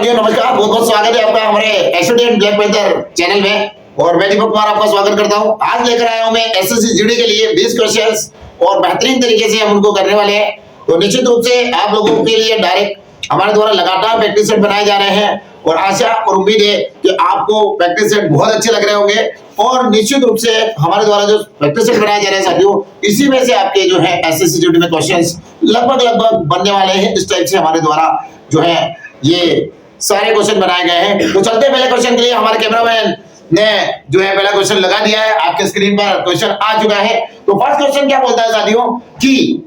साथियों नमस्कार, बहुत बहुत स्वागत है आपका हमारे एस्टूडेंट ब्लैक पैंथर चैनल में। और मैं दीपक कुमार आपका स्वागत करता हूं। आज लेकर आया हूं मैं एसएससी जीडी के लिए 20 क्वेश्चंस और बेहतरीन तरीके से हम उनको करने वाले हैं। तो निश्चित रूप से आप लोगों के लिए डायरेक्ट हमारे द्वारा लगातार प्रैक्टिस सेट बनाए जा रहे हैं और आशा और उम्मीद है कि आपको प्रैक्टिस सेट बहुत अच्छे लग रहे होंगे। और निश्चित रूप से हमारे द्वारा जो प्रैक्टिस सेट बनाए जा रहे हैं साथियों, इसी में से आपके जो है एसएससी जीडी में क्वेश्चंस लगभग बनने वाले हैं। इस टाइप से हमारे द्वारा जो है ये सारे क्वेश्चन बनाए गए हैं। तो चलते हैं पहले क्वेश्चन के लिए। हमारे कैमरामैन ने जो है पहला क्वेश्चन लगा दिया है, आपके स्क्रीन पर क्वेश्चन आ चुका है। तो फर्स्ट क्वेश्चन क्या बोलता है साथियों कि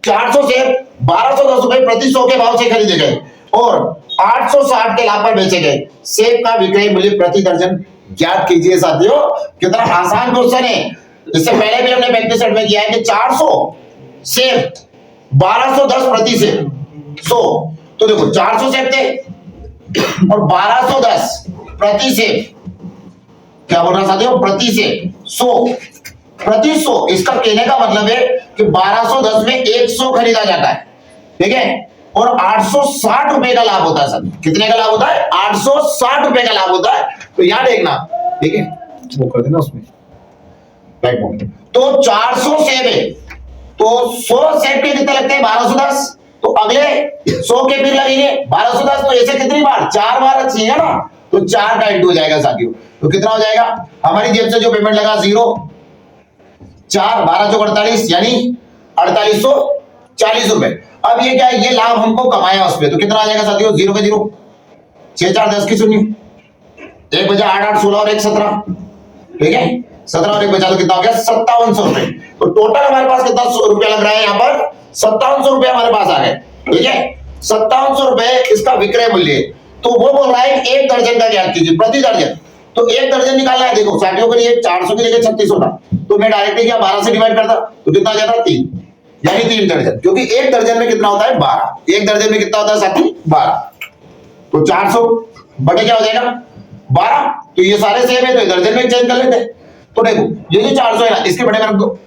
400 से 1210 रुपए प्रति 100 के भाव से खरीदे गए और 860 के लाभ पर बेचे गए सेब का विक्रय मूल्य प्रति दर्जन ज्ञात कीजिए। साथियों कितना आसान क्वेश्चन है। इससे पहले भी हमने प्रैक्टिस सेट में किया है कि 400 सेब 1210 प्रति से 100। तो देखो 400 सेब थे और 1210 प्रति से क्या बोल रहा साथियों, प्रति से 100 प्रति 100। इसका कहने का मतलब है कि 1210 में 100 खरीदा जाता है, ठीक है, और 860 रुपए का लाभ होता है। साथियों कितने का लाभ होता है? 860 रुपए का लाभ होता है। तो यहां देखना, ठीक है, वो कर देना उसमें राइट पॉइंट। तो 400 सेब है तो 100 सेब के कितने लगते हैं? 1210। तो अगले 100 के फिर लगेंगे 1210। तो ऐसे कितनी बार? 4 बार चाहिए ना, तो 4 का इंटू हो जाएगा साथियों। तो कितना हो जाएगा? हमारी जेब से जो पेमेंट लगा 0, 4 12 चौक 48 यानी 4840 रुपए। अब ये क्या है? ये लाभ हमको कमाया उसमें। तो कितना आ जाएगा साथियों? 0 का 0, 6 4 10 की शून्य, 1 बजा 8 8 16 और 1 17, ठीक है, 17 और 1 बचा तो कितना हो गया? 5700 रुपए। तो टोटल हमारे पास कितना रुपया लग रहा है यहाँ पर? 5700 रुपए हमारे पास आ गए, ठीक है। 5700 रुपए इसका विक्रय मूल्य। तो वो बोल रहा है एक दर्जन का ज्ञात कीजिए प्रति दर्जन। तो एक दर्जन निकालना है। देखो साथियों के लिए 400 की जगह 3600 था, तो मैं डायरेक्टली क्या 12 से डिवाइड करता तो कितना आ जाता? 3, यानी 3 दर्जन, क्योंकि एक दर्जन में कितना होता है? 12। एक दर्जन में कितना होता है साथी? 12। तो 400 बटे क्या हो जाएगा? 12। तो ये सारे सेम है तो दर्जन में चेंज कर लेते हैं। तो देखो ये जो 400 है ना, इसके बटे में रख दो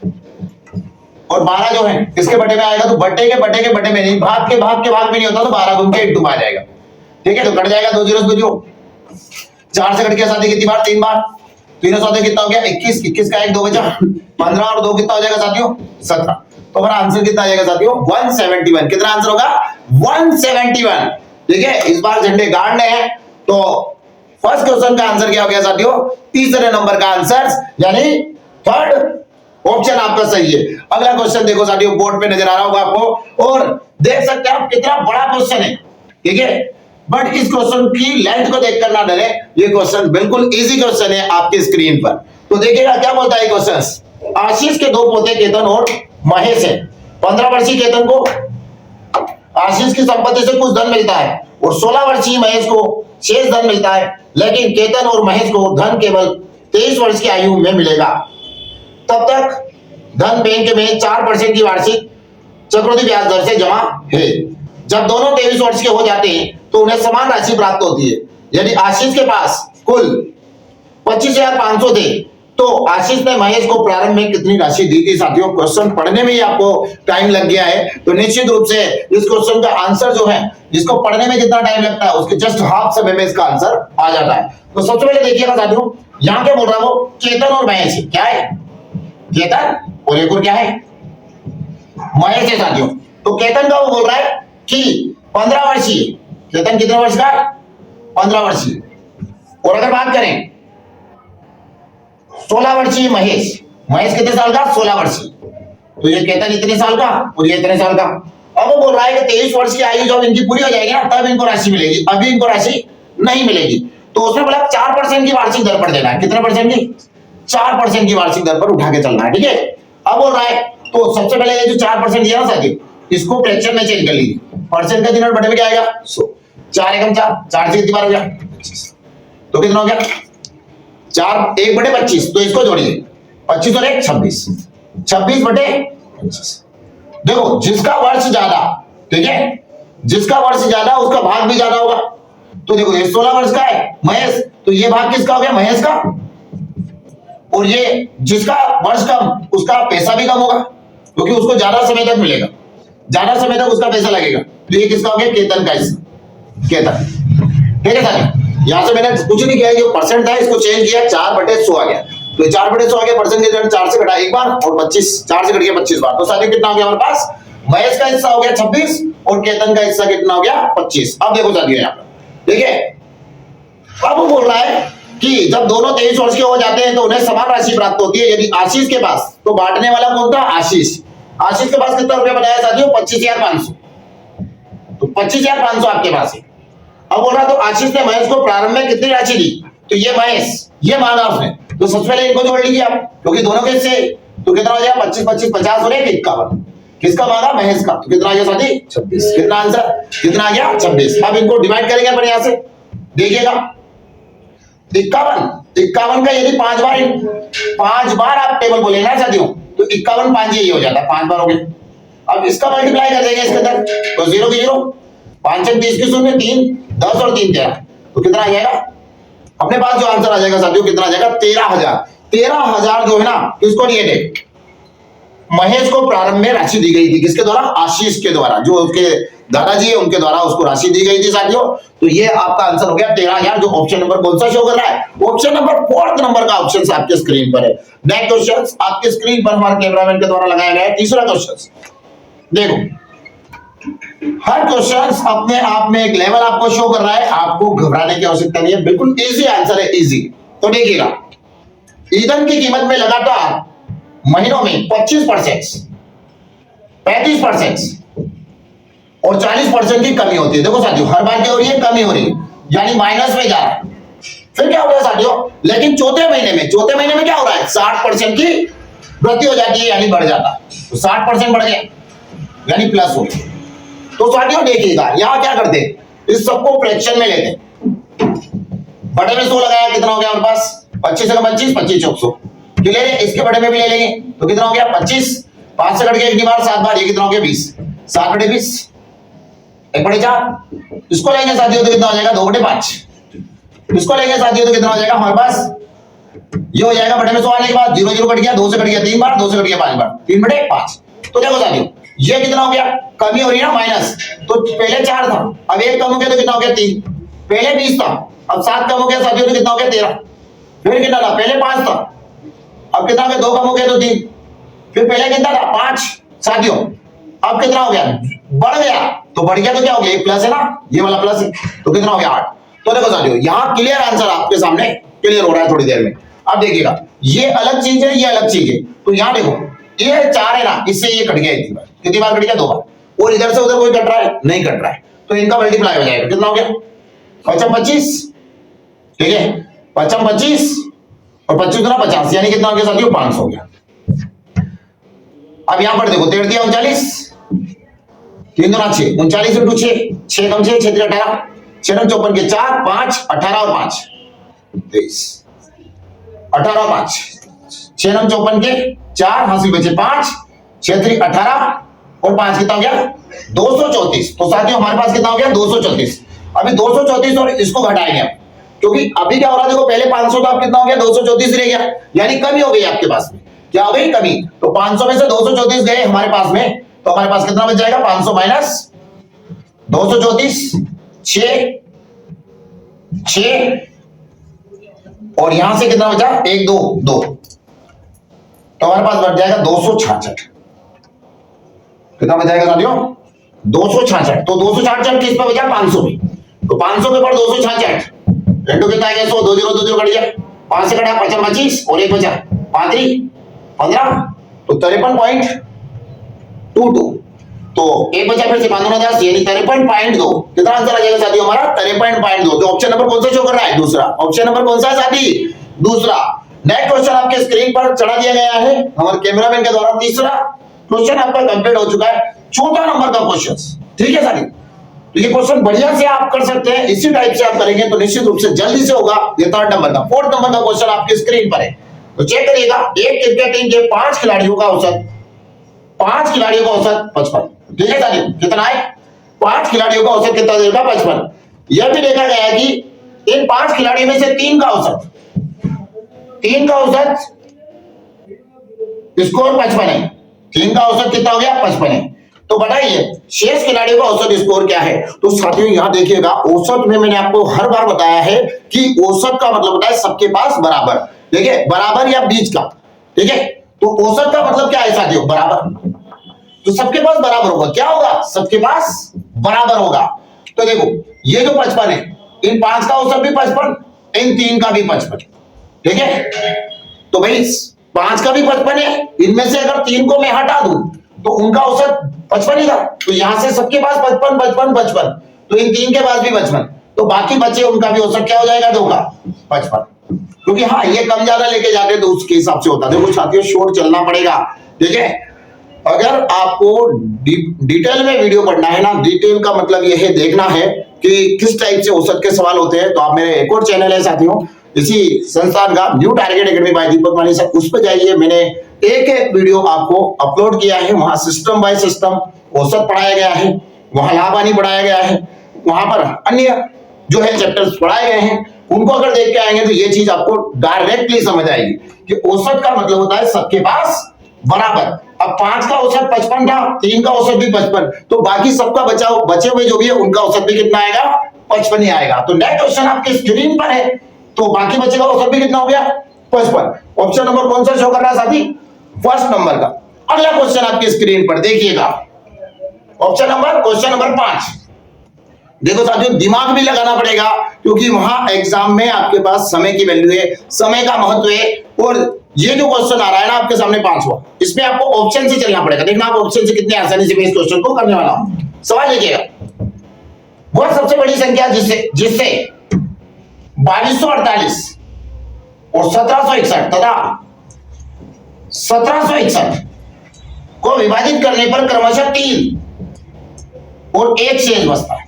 और 12 जो है इसके बटे में आएगा। तो बटे के बटे में नहीं, भाग के भाग में नहीं होता, तो 12 घूम के इंटू आ जाएगा, ठीक है। तो कट जाएगा 2 0 2 0, 4 से कट गया साथी कितनी बार? 3 बार। 3 सौ कितना हो गया? 21, 21 का 1 2 बचा, 15 और 2 कितना हो जाएगा साथियों? 17। तो हमारा आंसर कितना आ जाएगा साथियों? 171। कितना आंसर होगा? 171, ठीक है। इस बार झंडे गाड़ने हैं। तो फर्स्ट क्वेश्चन का आंसर क्या हो गया साथियों? तीसरे नंबर का आंसर, यानी थर्ड ऑप्शन आपका सही है। अगला क्वेश्चन देखो साथियों, बोर्ड पे नजर आ रहा होगा आपको और देख सकते हैं आप कितना बड़ा क्वेश्चन है, ठीक है। बट इस क्वेश्चन की लेंथ को देखकर ना डरे, ये क्वेश्चन बिल्कुल इजी क्वेश्चन है आपकी स्क्रीन पर। तो देखिएगा क्या बोलता है क्वेश्चन। आशीष के 2 पोते केतन और महेश है। 15 वर्षीय केतन को आशीष की संपत्ति से कुछ धन मिलता है और 16 वर्षीय महेश को शेष धन मिलता है, लेकिन केतन और महेश को धन केवल 23 वर्ष की आयु में मिलेगा। तब तक धन बैंक में 4% की वार्षिक चक्रवृद्धि ब्याज दर से जमा है। जब दोनों 23 वर्ष के हो जाते हैं तो उन्हें समान राशि प्राप्त होती है। यदि आशीष के पास कुल 25,500 थे तो आशीष ने महेश को प्रारंभ में कितनी राशि दी थी? साथियों क्वेश्चन पढ़ने में ही आपको टाइम लग गया है, तो निश्चित रूप से इस क्वेश्चन का आंसर जो है, इसको पढ़ने में जितना टाइम लगता है उसके जस्ट हाफ समय में इसका आंसर आ जाता है। तो सबसे पहले देखिएगा साथियों, यहाँ क्या बोल रहा है वो? केतन और महेश। क्या है? केतन और एक और क्या है? महेश है साथियों। तो केतन का वो बोल रहा है कि 15 वर्षीय केतन कितने वर्ष का? 15 वर्षीय। और अगर बात करें 16 वर्षीय महेश, महेश कितने साल का? 16 वर्षीय। तो ये केतन इतने साल का और ये इतने साल का। अब वो बोल रहा है कि 23 वर्ष की आयु जब इनकी पूरी हो जाएगी ना, तब इनको राशि मिलेगी, अभी इनको राशि नहीं मिलेगी। तो उसने बोला 4% की वार्षिक दर पर देना है। कितने परसेंट की? 4% की वार्षिक दर पर उठा के चलना है, ठीक है। अब बोल रहा है तो सबसे पहले ये जो 4% दिया ना साथी, इसको फ्रैक्शन में चेंज कर लीजिए। परसेंट का डिनर बटे में क्या आएगा? 4 एकम 4, 4 से कितनी बार हो गया? 25। तो कितना हो गया? 4 1 बटे 25। तो इसको जोड़िए, 25 और 1 26, 26 बटे 25। देखो जिसका वर्ष ज्यादा, ठीक है, जिसका वर्ष ज्यादा उसका भाग भी ज्यादा होगा। तो देखो ये 16 वर्ष का है महेश, तो ये भाग किसका हो गया? महेश का। और ये जिसका वर्ष कम उसका पैसा भी कम होगा, क्योंकि उसको ज्यादा समय तक मिलेगा, ज्यादा समय तक उसका पैसा लगेगा। तो ये किसका हो गया? केतन का हिस्सा। केतन। ठीक है साथियों, यहां से मैंने कुछ नहीं किया, जो परसेंट था इसको चेंज किया, 4/100 आ गया। तो 4/100 आ गया, परसेंट के रिजल्ट 4 से घटा एक बार और 25, 4 से घट गया 25 बार। तो साथियों कितना हो गया हमारे पास, महेश का हिस्सा हो गया 26 और केतन का हिस्सा कितना हो गया 25। अब देखो साथियों यहाँ पर, ठीक है, अब वो बोल रहा है कि जब दोनों 23 वर्ष के हो जाते हैं तो उन्हें समान राशि प्राप्त होती है। यदि आशीष के पास, तो बांटने वाला कौन था, आशीष। आशीष के पास कितना रुपया बनाया साथियों, 25,500। तो 25,500 आपके पास है। अब बोल रहा तो आशीष ने महेश को प्रारंभ में कितनी राशि दी, तो ये महेश, ये मांगा उसने, तो सबसे पहले इनको जोड़ लीजिए आप, क्योंकि दोनों के हिस्से। तो कितना हो जाएगा, 25 25 50 और 51। किसका मांगा, महेश का। तो कितना आ गया साथी, 26। कितना आंसर, कितना आ गया 26। अब इनको डिवाइड करेंगे अपन यहां से, देखिएगा 51 का यदि 5 बार आप टेबल बोले ना साथियों, तो 51 5 ये हो जाता है, 5 बार हो गया। अब इसका मल्टीप्लाई कर देंगे इसके अंदर, तो 0 की 0, 5 30 की 0, 3 10 और 3 13। तो कितना आ जाएगा अपने पास, जो आंसर आ जाएगा साथियों कितना आ जाएगा, 13,000। 13,000 जो है ना, किसको दिए थे, महेश को प्रारंभ में राशि दी गई थी। किसके द्वारा, आशीष के द्वारा, जो उसके दादाजी है उनके द्वारा उसको राशि दी गई थी साथियों। तो ये आपका आंसर हो गया 13,000, जो ऑप्शन नंबर कौन सा शो कर रहा है, ऑप्शन नंबर 4 नंबर का ऑप्शन आपके स्क्रीन पर है। नेक्स्ट क्वेश्चन आपके स्क्रीन पर हमारे कैमरामैन के द्वारा लगाया गया है। तीसरा क्वेश्चन देखो, हर क्वेश्चन अपने आप में एक लेवल आपको शो कर रहा है, आपको घबराने की आवश्यकता नहीं है, बिल्कुल इजी आंसर है, इजी। तो देखिएगा, ईंधन की कीमत में लगातार महीनों में 25%, 35% और 40% की कमी होती है। देखो साथियों, हर बार क्या हो रही है, कमी हो रही है, यानी माइनस में जा रहा है। फिर क्या हो रहा है साथियों, लेकिन चौथे महीने में क्या हो रहा है, 60% की वृद्धि हो जाती है, यानी बढ़ जाता है। तो 60% बढ़ गया, यानी प्लस हो गया। तो साथियों देखिएगा, यहां क्या करते हैं, इस सबको फ्रैक्शन में लेते हैं। बड़े में 100 लगाया, कितना हो गया हमारे पास, 25 से 25, 25 चौक 100। क्लियर है, इसके बड़े में भी ले लेंगे, तो कितना हो गया 25, 5 से कट गया एक बार 7 बार, ये कितना हो गया 20, 7/20, 1/4। इसको लेंगे साथियों तो कितना हो जाएगा 2/5। इसको लेंगे साथियों तो कितना हो जाएगा हमारे पास, ये हो जाएगा बड़े में 100 आने के बाद 0 0 कट गया, 2 से कट गया 3 बार, 2 से कट गया 5 बार, 3/5। तो देखो साथियों, ये कितना हो गया, कमी हो रही है ना, माइनस। तो पहले 4 था, अब 1 कम हो गया तो कितना हो गया 3। पहले 20 था, अब 7 कम हो गया साथियों तो कितना हो गया 13। फिर कितना था, पहले 5 था, अब कितना हो गया 2 कम हो गया तो 3। फिर पहले कितना था 5 साथियों, अब कितना हो गया, बढ़ गया, तो बढ़ गया तो क्या हो गया, एक प्लस है ना, ये वाला प्लस है, तो कितना हो गया 8। तो देखो साथियों, यहाँ क्लियर आंसर आपके सामने क्लियर हो रहा है थोड़ी देर में। अब देखिएगा, ये अलग चीज है, ये अलग चीज है। तो यहाँ देखो, ये 4 है ना, इससे ये कट गया एक बार, कितनी बार कट गया 2 बार, और इधर से उधर कोई कट रहा है, नहीं कट रहा है, तो इनका मल्टीप्लाई हो जाएगा, कितना हो गया 25, ठीक है, 25 और 25 गुना 50, यानी कितना हो गया साथियों 500 हो गया। अब यहां पर देखो, 13 39, 3 दूना 6, 39 इंटू 6, 6 कम 6, 6 18, 6 54 के 4, 5 18 और 5 23, 18 और 5, 6 54 के 4 हासिल बचे 5, 6 18 और 5 कितना हो गया 234। तो साथियों हमारे पास कितना हो गया 234। अभी 234 और इसको घटाएंगे, क्योंकि अभी क्या हो रहा है देखो, पहले 500 था, अब कितना हो गया 234 रह गया, यानी कमी हो गई आपके पास में, क्या हो गई कमी। तो 500 में से 234 गए हमारे पास में, तो हमारे पास कितना बच जाएगा 500 माइनस 234, 6 और यहां से कितना बचा 1 2 2, तो हमारे पास बच जाएगा 266। कितना बच जाएगा साथियों 266। तो 266 किस पे बचा 500 में, तो 500 के ऊपर 266 इंटू कितना आ गया 100, 2 0 2 0 कट गया, 5 से कटा 25 25 और 1 बचा 5 15, तो 53.22। तो 1 बचा, फिर से 5 9 10, यानी 53.2। कितना आंसर आ जाएगा साथियों हमारा 53.2। तो ऑप्शन नंबर कौन सा शो कर रहा है, दूसरा। ऑप्शन नंबर कौन सा है साथी, दूसरा। नेक्स्ट क्वेश्चन आपके स्क्रीन पर चढ़ा दिया गया है हमारे कैमरामैन के द्वारा। तीसरा क्वेश्चन आपका कंप्लीट हो चुका है, चौथा नंबर का क्वेश्चन, ठीक है साथी। तो ये क्वेश्चन बढ़िया से आप कर सकते हैं, इसी टाइप से आप करेंगे तो निश्चित रूप से जल्दी से होगा। ये थर्ड नंबर का, फोर्थ नंबर का क्वेश्चन आपकी स्क्रीन पर है, तो चेक करिएगा। एक क्रिकेट टीम के 5 खिलाड़ियों का औसत 55, ठीक है साथी। कितना है 5 खिलाड़ियों का औसत कितना देगा 55। यह भी देखा गया है कि इन 5 खिलाड़ियों में से 3 का औसत स्कोर 55 है। 3 का औसत कितना हो गया 55 है। तो बताइए शेष खिलाड़ियों का औसत स्कोर क्या है। तो साथियों यहां देखिएगा, औसत में मैंने आपको हर बार बताया है कि औसत का मतलब होता है सबके पास बराबर, ठीक है, बराबर या बीच का, ठीक है। तो औसत का मतलब क्या है साथियों, बराबर। तो सबके पास बराबर होगा, क्या होगा, सबके पास बराबर होगा। तो देखो ये जो 55 है, इन 5 का औसत भी 55, इन 3 का भी 55, ठीक है। तो भाई 5 का भी 55 है, इनमें से अगर 3 को मैं हटा दूं तो उनका औसत 55 ही था। तो यहां से सबके पास 55 55 55, तो इन 3 के पास भी 55, तो बाकी बचे उनका भी औसत क्या हो जाएगा, 2 का 55। क्योंकि हाँ ये कम ज्यादा लेके जाते तो उसके हिसाब से होता। देखो साथियों शोर चलना पड़ेगा, ठीक है। अगर आपको डिटेल में वीडियो पढ़ना है ना, डिटेल का मतलब यह है देखना है कि किस टाइप से औसत के सवाल होते हैं, तो आप मेरे एक और चैनल है साथियों इसी संस्थान का, न्यू टारगेट एकेडमी बाय दीपक मानी सर, उस पर जाइए। मैंने एक वीडियो आपको अपलोड किया है, वहां सिस्टम बाय सिस्टम औसत पढ़ाया गया है, वहां लाभ हानि पढ़ाया गया है, वहां पर अन्य जो है चैप्टर्स पढ़ाए गए हैं। उनको अगर देख के आएंगे तो ये चीज आपको डायरेक्टली समझ आएगी कि औसत का मतलब होता है सबके पास बराबर। अब 5 का औसत 55 था, 3 का औसत भी 55, तो बाकी सबका बचे हुए जो भी है उनका औसत भी कितना आएगा, 55 ही आएगा। तो नेक्स्ट क्वेश्चन आपके स्क्रीन पर है, तो बाकी बचे का औसत भी कितना हो गया, 55। ऑप्शन नंबर कौन सा शो कर रहा है साथी, फर्स्ट नंबर का। अगला क्वेश्चन आपकी स्क्रीन पर देखिएगा, क्वेश्चन नंबर 5। देखो साथियों दिमाग भी लगाना पड़ेगा, क्योंकि वहां एग्जाम में आपके पास समय की वैल्यू है, समय का महत्व है। और ये जो क्वेश्चन आ रहा है ना आपके सामने 5वां, इसमें आपको ऑप्शन से चलना पड़ेगा। देखना आप ऑप्शन से कितनी आसानी से मैं इस क्वेश्चन को करने वाला हूं। सवाल देखिएगा, वह सबसे बड़ी संख्या जिससे 2248 और 1761 तथा 1761 को विभाजित करने पर क्रमशः 3 और 1 शेष बचता है,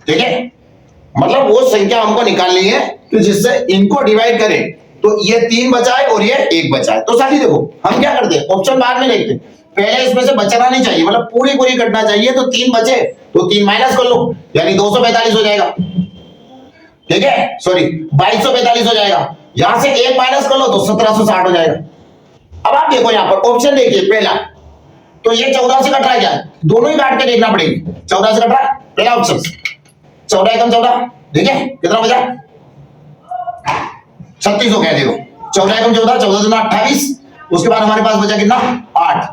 ठीक है। मतलब वो संख्या हमको निकालनी है कि जिससे इनको डिवाइड करें तो ये 3 बचा है और ये 1 बचा है। तो साथी देखो हम क्या करते हैं, ऑप्शन बाद में देखते हैं, पहले इसमें से बचना नहीं चाहिए, मतलब पूरी कटना चाहिए। तो 3 बचे तो 3 माइनस कर लो, यानी 245 हो जाएगा, ठीक है, सॉरी 2245 हो जाएगा। यहां से 1 माइनस कर लो तो 1760 हो जाएगा। अब आप देखो यहां पर ऑप्शन देखिए, पहला तो ये 14 से कट रहा है, क्या दोनों ही काट के देखना पड़ेगा, 14 से कट रहा है पहला ऑप्शन, 14 एकम 14, ठीक है, कितना बचा 36 हो गया। देखो 14 एकम 14, 14 दूना 28, उसके बाद हमारे पास बचा कितना 8,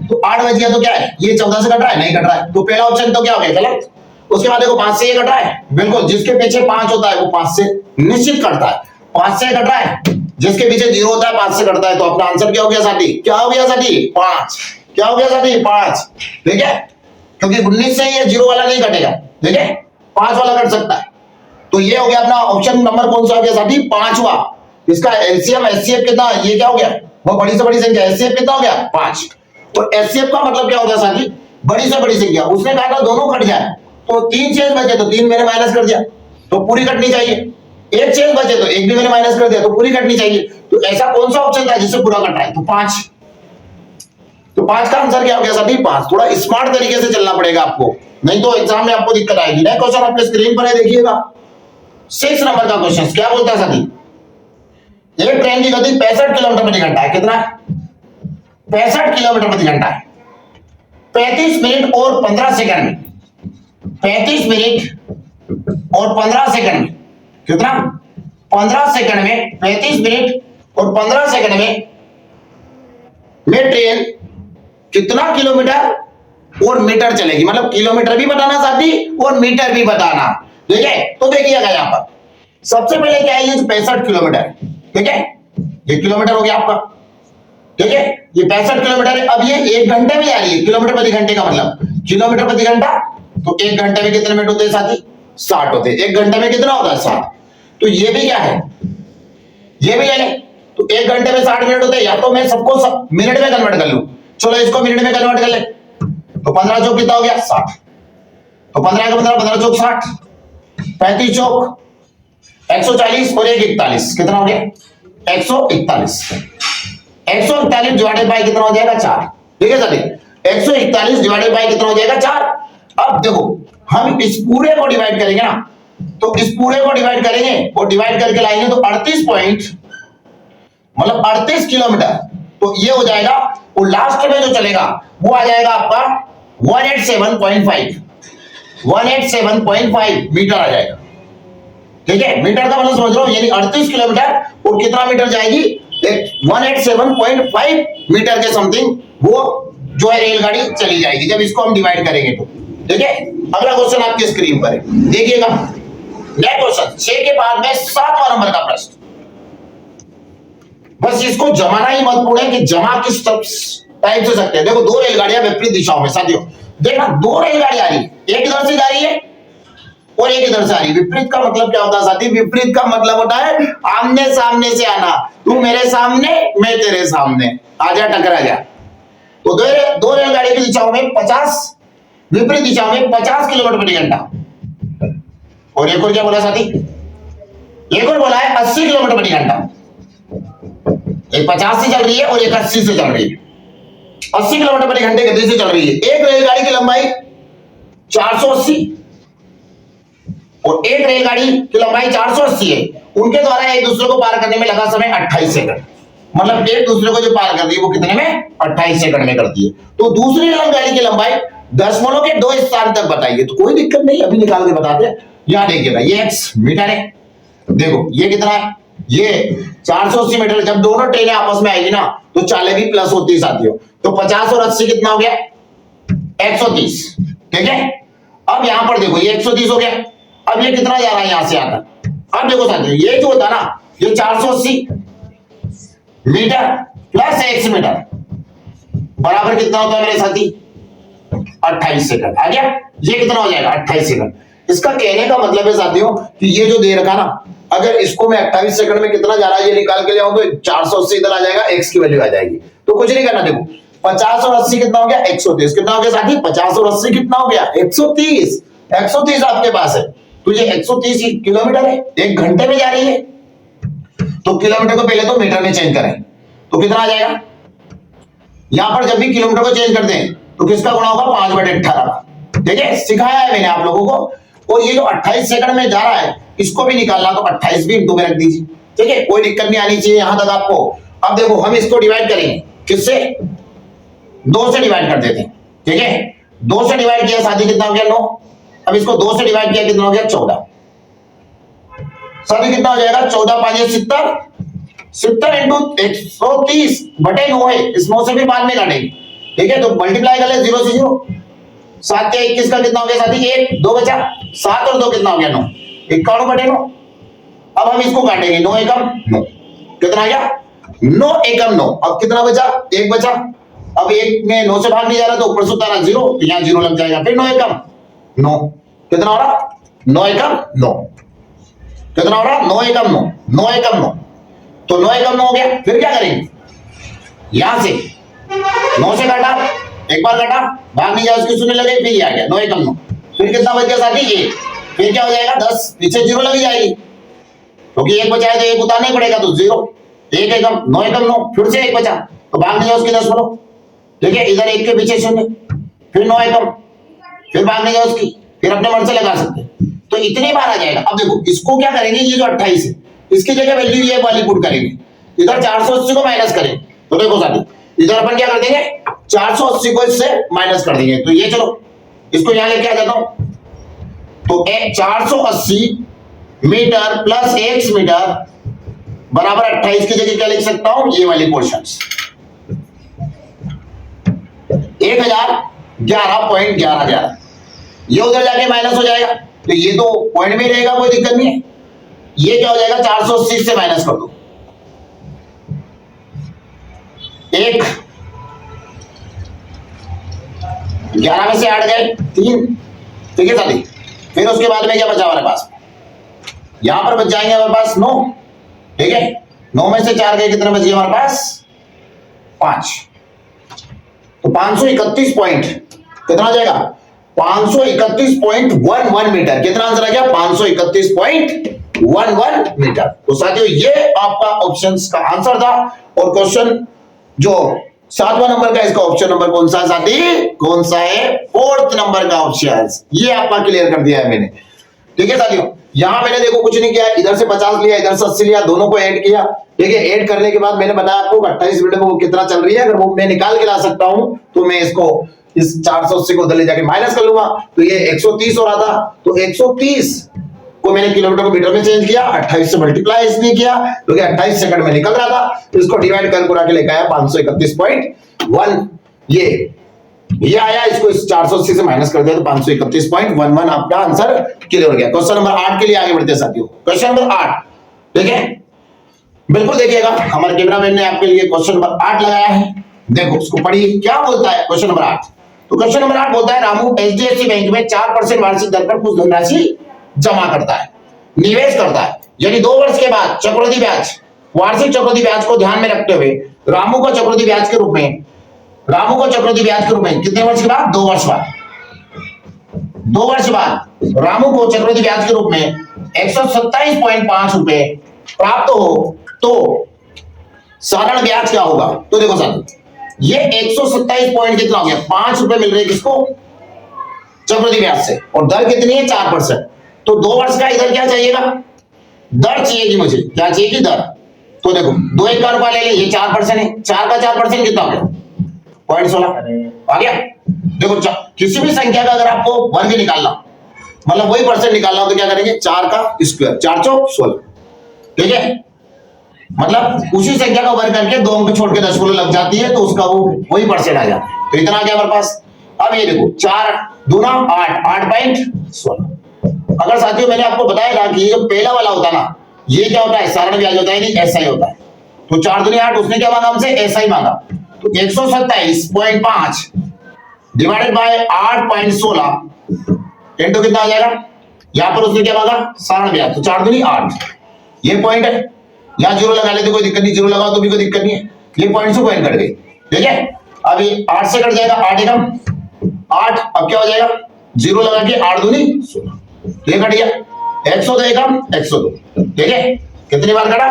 तो 8 बच गया। तो क्या है ये 14 से कट रहा है, नहीं कट रहा है, तो पहला ऑप्शन तो क्या हो गया गलत। उसके बाद देखो 5 से ये कट रहा है, बिल्कुल जिसके पीछे 5 होता है वो 5 से निश्चित कटता है, 5 से कट रहा है, जिसके पीछे 0 होता है 5 से कटता है। तो अपना आंसर क्या हो गया साथी, क्या हो गया साथी 5, क्या हो गया साथी 5, ठीक है, क्योंकि 19 से ये 0 वाला नहीं कटेगा, ठीक है, 5 वाला कट सकता है। तो ये हो गया अपना ऑप्शन नंबर कौन सा हो गया साथी 5वां। इसका एलसीएम एचसीएफ कितना, ये क्या हो गया, वो बड़ी से बड़ी संख्या, एचसीएफ कितना हो गया 5। तो एचसीएफ का मतलब क्या होता है साथी, बड़ी से बड़ी संख्या। उसने कहा था दोनों कट जाए, तो 3 शेष बचे तो 3 मैंने माइनस कर दिया, तो पूरी कटनी चाहिए। 1 शेष बचे तो 1 भी मैंने माइनस कर दिया, तो पूरी कटनी चाहिए। तो ऐसा कौन सा ऑप्शन था जिससे पूरा कट रहा है, तो 5। तो 5 का आंसर क्या हो गया साथी 5। थोड़ा स्मार्ट तरीके से चलना पड़ेगा आपको, नहीं तो एग्जाम में आपको दिक्कत आएगी। नेक्स्ट क्वेश्चन आपके स्क्रीन पर है, देखिएगा 6 नंबर का क्वेश्चन क्या बोलता है साथी, एक ट्रेन की गति 65 किलोमीटर प्रति घंटा है, कितना 65 किलोमीटर प्रति घंटा है, 35 मिनट और 15 सेकंड में, 35 मिनट और 15 सेकंड में, कितना 15 सेकंड में, 35 मिनट और 15 सेकंड में ट्रेन कितना किलोमीटर और मीटर चलेगी। मतलब किलोमीटर भी बताना साथी और मीटर भी बताना, ठीक है। तो देखिएगा यहां पर सबसे पहले क्या है, ये 65 किलोमीटर, ठीक है, ये किलोमीटर हो गया आपका, ठीक है, ये 65 किलोमीटर है। अब ये 1 घंटे में जा रही है, किलोमीटर प्रति घंटे का मतलब किलोमीटर प्रति घंटा, तो 1 घंटे में कितने मिनट होते हैं साथी 60 होते हैं, 1 घंटे में कितना होता है 60। तो ये भी क्या है, ये भी ले लें, तो 1 घंटे में 60 मिनट होते हैं, या तो मैं सबको मिनट में कन्वर्ट कर लूं, चलो इसको मिनट में कन्वर्ट कर ले, तो 15 चौक कितना हो गया 60, तो 15 का 15 चौक 60, 35 चौक 140 और 1 41, कितना हो गया 141, 141 डिवाइडेड बाय कितना हो जाएगा 4, ठीक है साथी, 141 डिवाइडेड बाय कितना हो जाएगा 4। अब देखो हम इस पूरे को डिवाइड करेंगे ना, तो इस पूरे को डिवाइड करेंगे और डिवाइड करके लाएंगे तो 38 पॉइंट मतलब 38 किलोमीटर, तो ये हो जाएगा। और लास्ट में जो चलेगा वो आ जाएगा आपका 187.5 187.5 मीटर आ जाएगा। ठीक है, मीटर का मतलब समझ लो, यानी 38 किलोमीटर और कितना मीटर जाएगी, 187.5 मीटर के समथिंग वो जो है रेलगाड़ी चली जाएगी जब इसको हम डिवाइड करेंगे तो। ठीक है, अगला क्वेश्चन आपकी स्क्रीन पर है, देखिएगा। नेक्स्ट क्वेश्चन 6 के बाद में 7वां नंबर का प्रश्न। बस इसको जमाना ही महत्वपूर्ण है कि जमा किस टाइप से सकते हैं। देखो, दो रेलगाड़ियां विपरीत दिशाओं में, साथियों देखना, दो रेलगाड़ी आ रही है, एक इधर से जा रही है और एक इधर से आ रही है। विपरीत का मतलब क्या होता है साथी? विपरीत का मतलब होता है आमने सामने से आना, तू मेरे सामने मैं तेरे सामने, आजा टकरा जा। तो दो रेलगाड़ी की दिशाओं में 50, विपरीत दिशाओं में 50 किलोमीटर प्रति घंटा। और एक और क्या बोला साथी? एक और बोला है 80 किलोमीटर प्रति घंटा। एक 50 से चल रही है और एक 80 से चल रही है, 80 किलोमीटर प्रति घंटे गति से चल रही है। एक रेलगाड़ी की लंबाई 480 और एक रेलगाड़ी की लंबाई 480 है। उनके द्वारा एक दूसरे को पार करने में लगा समय 28 सेकंड। मतलब एक दूसरे को जो पार कर रही है वो कितने में? 28 सेकंड में करती है। तो दूसरी रेलगाड़ी की लंबाई दशमलव के 2 स्थान तक बताइए। तो कोई दिक्कत नहीं, अभी निकाल के बताते हैं। यहां देखिएगा, ये x मीटर है, देखो ये कितना है, ये 480 मीटर। जब दोनों ट्रेनें आपस में आएगी ना तो चालें भी प्लस होती है साथियों। तो 50 और 80 कितना हो गया? 130। ठीक है, अब यहां पर देखो ये 130 हो गया। अब ये कितना जा रहा है यहां से यहां तक? अब देखो साथियों, ये जो होता ना, ये 480 मीटर प्लस x मीटर बराबर कितना होता है मेरे साथी? 28 सेकंड। आ गया? ये कितना हो जाएगा? 28 सेकंड। इसका कहने का मतलब है साथियों कि ये जो दे रखा ना, अगर इसको मैं 28 सेकंड में कितना जा रहा है ये निकाल के ले आऊं तो 480 इधर आ जाएगा, x की वैल्यू आ जाएगी। तो कुछ नहीं करना, देखो 50 और 80 कितना हो गया? 130। कितना हो गया साथी? 50 और 80 कितना हो गया? 130। 130 आपके पास है, तो ये 130 किलोमीटर है, 1 घंटे में जा रही है। तो किलोमीटर को पहले तो मीटर में चेंज करें तो कितना आ जाएगा? यहां पर जब भी किलोमीटर को चेंज करते हैं तो किसका गुणा होगा? 5/18। ठीक है, सिखाया है मैंने आप लोगों को। और ये जो 28 सेकंड में जा रहा है इसको भी निकालना, तो 28 भी इंटू में रख दीजिए। ठीक है, कोई दिक्कत नहीं आनी चाहिए यहां तक आपको। अब देखो, हम इसको डिवाइड करेंगे किससे? 2 से डिवाइड कर देते हैं। ठीक है, 2 से डिवाइड किया साथी कितना हो गया? 9। अब इसको 2 से डिवाइड किया कितना हो गया? 14। साथी कितना हो जाएगा? 14 5 70, 70 इंटू 130/9 है। इस 9 से भी बाद में काटेंगे। ठीक है, तो मल्टीप्लाई कर ले 0 से 0। 7 के 21 का कितना हो गया साथी? 1 2 बचा, 7 और 2 कितना हो गया? 9। 51/9। अब हम इसको काटेंगे, 9 एकम 9, कितना आ गया? 9 एकम 9। अब कितना बचा? 1 बचा। अब 1 में 9 से भाग नहीं जा रहा तो ऊपर से उतारा 0, तो यहां 0 लग जाएगा। फिर 9 एकम 9, कितना हो रहा? 9 एकम 9, कितना हो रहा? 9 एकम 9, 9 एकम 9। तो 9 एकम 9 हो गया। फिर क्या करेंगे? यहां से 9 से काटा, एक बार काटा, भाग नहीं जाए उसकी शून्य लगे, फिर ये आ गया 9 एकम 9। फिर कितना बच गया साथी? 1। फिर क्या हो जाएगा? 10, पीछे 0 लग जाएगी क्योंकि 1 बचा है तो 1 उतारना ही पड़ेगा, तो 0। 1 एकम 9 एकम 9, फिर से 1 बचा तो भाग नहीं जाए उसकी 10 बोलो। ठीक है, इधर 1 के पीछे 0, फिर 9 एकम, फिर भाग नहीं जाए उसकी, फिर अपने मन से लगा सकते हैं। तो इतनी बार आ जाएगा। अब देखो, इसको क्या करेंगे? ये जो 28 है इसकी जगह वैल्यू ये वाली पुट करेंगे, इधर 480 को माइनस करें। तो देखो साथी, इधर अपन क्या कर देंगे? 480 को इससे माइनस कर देंगे। तो ये चलो इसको यहां लेके आ जाता हूं। तो 480 मीटर प्लस x मीटर बराबर 28 की जगह क्या लिख सकता हूं? ये वाली पोर्शन 1011.1111। ये उधर जाके माइनस हो जाएगा तो ये तो पॉइंट में रहेगा, कोई दिक्कत नहीं है। ये क्या हो जाएगा? 480 से माइनस कर दो, 1 11 में से 8 गए 3। ठीक है साथी, फिर उसके बाद में क्या बचा हमारे पास? यहां पर बच जाएंगे हमारे पास 9। ठीक है, 9 में से 4 गए, कितने बच गए हमारे पास? 5। तो 531 पॉइंट कितना आ जाएगा? 531.11 मीटर। कितना आंसर आ गया? 531.11 मीटर। तो साथियों, ये आपका ऑप्शंस का आंसर था। और क्वेश्चन जो 7वां नंबर का, इसका ऑप्शन नंबर कौन सा है साथी? कौन सा है? 4th नंबर का ऑप्शन। ये आपका क्लियर कर दिया है मैंने। ठीक है साथियों, यहां मैंने देखो कुछ नहीं किया, इधर से 50 लिया, इधर से 80 लिया, दोनों को ऐड किया। ठीक है, ऐड करने के बाद मैंने बताया आपको 28 मिनट में वो कितना चल रही है। अगर वो मैं निकाल के ला सकता हूं तो मैं इसको इस 480 को उधर ले जाके माइनस कर लूंगा, तो ये 130 हो रहा था, तो 130 को मैंने किलोमीटर को मीटर में चेंज किया, 28 से मल्टीप्लाई इसलिए किया क्योंकि 28 सेकंड में निकल रहा था, तो इसको डिवाइड कर पूरा के लेके आया 531.1, ये आया, इसको इस 480 से माइनस कर दिया तो 531.11 आपका आंसर क्लियर हो गया। क्वेश्चन नंबर 8 के लिए आगे बढ़ते हैं साथियों। क्वेश्चन नंबर 8 ठीक है, बिल्कुल देखिएगा, हमारे कैमरामैन ने आपके लिए क्वेश्चन नंबर 8 लगाया है, देखो उसको पढ़िए क्या बोलता है क्वेश्चन नंबर 8। तो क्वेश्चन नंबर 8 बोलता है रामू एचडीएफसी बैंक में 4% वार्षिक दर पर कुछ धनराशि जमा करता है, निवेश करता है, यानी 2 वर्ष के बाद चक्रवृद्धि ब्याज, वार्षिक चक्रवृद्धि ब्याज को ध्यान में रखते हुए रामू को चक्रवृद्धि ब्याज के रूप में कितने वर्ष के बाद, 2 वर्ष बाद, 2 वर्ष बाद रामू को चक्रवृद्धि ब्याज के रूप में 127.5 रुपए प्राप्त हो तो साधारण ब्याज क्या होगा। तो देखो साथियों, ये 127 पॉइंट कितना हो गया, 5 रुपए मिल रहे हैं किसको, चक्रवृद्धि ब्याज से, और दर कितनी है 4%, तो 2 वर्ष का इधर क्या चाहिएगा, दर चाहिएगी मुझे, क्या चाहिएगी दर। तो देखो 2 1 का रुपया ले ले, ये 4% है, 4 का 4% कितना हो गया, 0.16 आ गया। देखो किसी भी संख्या का अगर आपको वर्ग निकालना, मतलब वही परसेंट निकालना हो तो क्या करेंगे, 4 का स्क्वायर, 4 चौक 16, ठीक है, मतलब उसी संख्या का वर्ग करके 2 अंक छोड़ के दशमलव लग जाती है तो उसका वो वही परसेंट आ जाता है। तो इतना आ गया हमारे पास। अब ये देखो 4 दूना 8, 8.16। अगर साथियों मैंने आपको बताया था कि ये जो पहला वाला होता है ना, ये क्या होता है, साधारण ब्याज होता है, नहीं एसआई होता है। तो 4 दूनी 8, उसने क्या मांगा हमसे, एसआई मांगा, तो 127.5 डिवाइडेड बाय 8.16 इंटू कितना आ जाएगा, यहां पर उसने क्या मांगा, साधारण ब्याज, तो 4 दूनी 8, ये पॉइंट है, यहां जीरो लगा लेते कोई दिक्कत नहीं, जीरो लगाओ तो भी कोई दिक्कत नहीं है, ये पॉइंट से पॉइंट कट गई, ठीक है। अब ये 8 से कट जाएगा, 8 एकम 8, अब क्या हो जाएगा, जीरो लगा के 8 दूनी 16, ये कट गया, 102 एकम 102, ठीक है, कितनी बार कटा,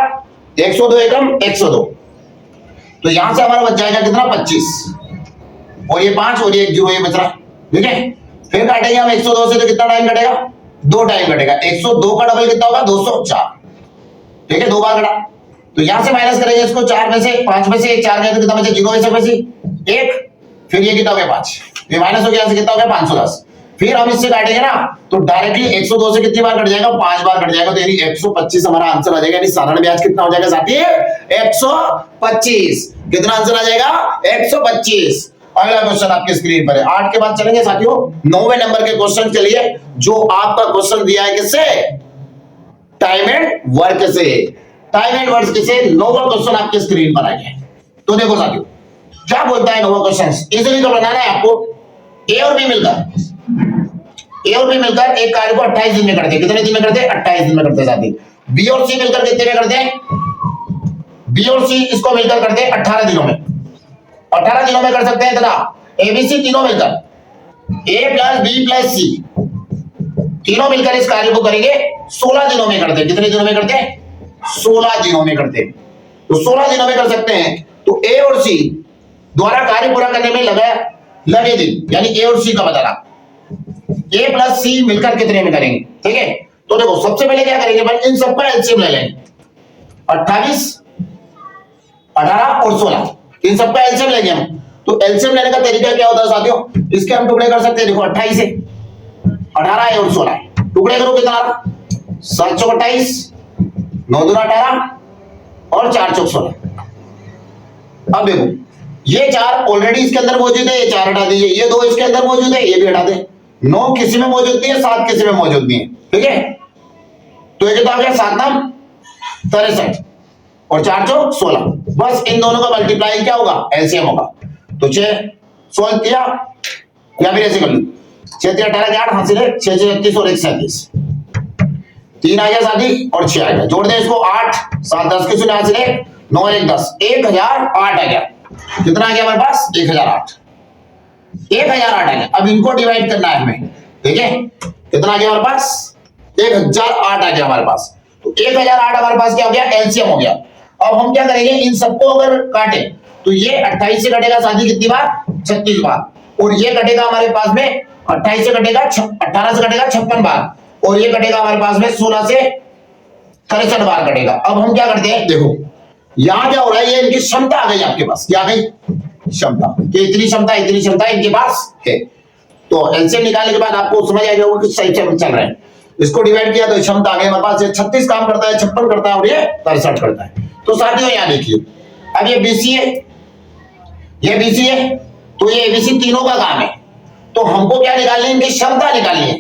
102 एकम 102, तो यहां से हमारा बच जाएगा कितना, 25, और ये 5 और ये 1 जीरो ये बच रहा, ठीक है। फिर काटेंगे हम 102 से, तो कितना टाइम कटेगा, 2 टाइम कटेगा, 102 का डबल कितना होगा, 204, ठीक है, 2 बार कटा। तो यहां से माइनस करेंगे इसको, 4 में से 5 में से 4 गए तो कितना बचा, 0 में से 1, फिर ये कितना हो गया 5, ये माइनस हो गया, से कितना हो गया 510, फिर हम इससे काटेंगे ना तो डायरेक्टली 102 से कितनी बार कट जाएगा, 5 बार कट जाएगा, तो यानी 125 हमारा आंसर आ जाएगा, यानी साधारण ब्याज कितना हो जाएगा साथी, 125, कितना आंसर आ जाएगा, 125। अगला क्वेश्चन आपके स्क्रीन पर है, 8 के बाद चलेंगे साथियों 9वें नंबर के क्वेश्चन के लिए, जो आपका क्वेश्चन दिया है किससे, टाइम एंड वर्क से, टाइम एंड वर्क से 9वां क्वेश्चन आपके स्क्रीन पर आ गया। तो देखो साथियों क्या बोलता है 9वां क्वेश्चन, इजीली तो बनाना है आपको। ए और बी मिलकर एक कार्य को 28 दिन में करते हैं, कितने दिन में करते हैं, 28 दिन में करते हैं साथी। बी और सी मिलकर कितने में करते हैं, बी और सी इसको मिलकर करते हैं 18 दिनों में, 18 दिनों में कर सकते हैं, तथा एबीसी तीनों मिलकर ए प्लस बी प्लस सी तीनों मिलकर इस कार्य को करेंगे 16 दिनों में करते हैं, कितने दिनों में करते हैं, 16 दिनों में करते हैं। तो 16 दिनों में कर सकते हैं, तो ए और सी द्वारा कार्य पूरा करने में लगे दिन, यानी ए और सी का बताना, ए प्लस सी मिलकर कितने में करेंगे, ठीक है। तो देखो सबसे पहले क्या करेंगे भाई, इन सबका एलसीएम ले लेंगे, 28 18 और 16, इन सबका एलसीएम लेंगे हम। तो एलसीएम लेने का तरीका क्या होता है साथियों, इसके हम टुकड़े कर सकते हैं, देखो 28 है, 18 है और 16 है, टुकड़े करो कितना आ रहा, 7 चौक 28, 9 दूना 18 और 4 चौक 16। अब देखो ये 4 ऑलरेडी इसके अंदर मौजूद है, ये 4 हटा दीजिए, ये 2 इसके अंदर मौजूद है, ये भी हटा दें, 9 किसी में मौजूद नहीं है, 7 किसी में मौजूद नहीं है, ठीक है। तो ये कितना हो गया, 7 नाम 63 और 4 चौक 16, बस इन दोनों का मल्टीप्लाई क्या होगा, एलसीएम होगा। तो 6 16 किया, या फिर ऐसे कर लो 6 3 18 के 8 हाथ से 6 6 36 और 1 37, 3 आ गया साथी और 6 आ गया, जोड़ दे इसको 8 7 10 के शून्य हाथ से 9 1 10, 1008 आ गया, कितना आ गया हमारे पास, 1008 आ गया। अब इनको डिवाइड करना है हमें, ठीक है, कितना आ गया हमारे पास, 1008 आ गया हमारे पास। तो 1008 हमारे पास क्या हो गया, एलसीएम हो गया। अब हम क्या करेंगे, इन सबको अगर काटे तो ये 28 से कटेगा साथी कितनी बार, 36 बार, और ये कटेगा हमारे पास में 28 से कटेगा 18 से कटेगा 56 बार, और ये कटेगा हमारे पास में 16 से 63 बार कटेगा। अब हम क्या करते हैं, देखो यहां क्या हो रहा है, ये इनकी क्षमता आ गई आपके पास, क्या आ गई, क्षमता, कि इतनी क्षमता इनके पास है। तो एलसीएम निकालने के बाद आपको समझ आ जाएगा कि सही चल रहा है। इसको डिवाइड किया तो क्षमता आ गई हमारे पास, 36 काम करता है, 56 करता है और ये 63 करता है। तो साथियों यहाँ देखिए, अब ये बीसी है, ये बीसी है, तो ये एबीसी तीनों का काम है। तो हमको क्या निकालनी है, इनकी क्षमता निकालनी है।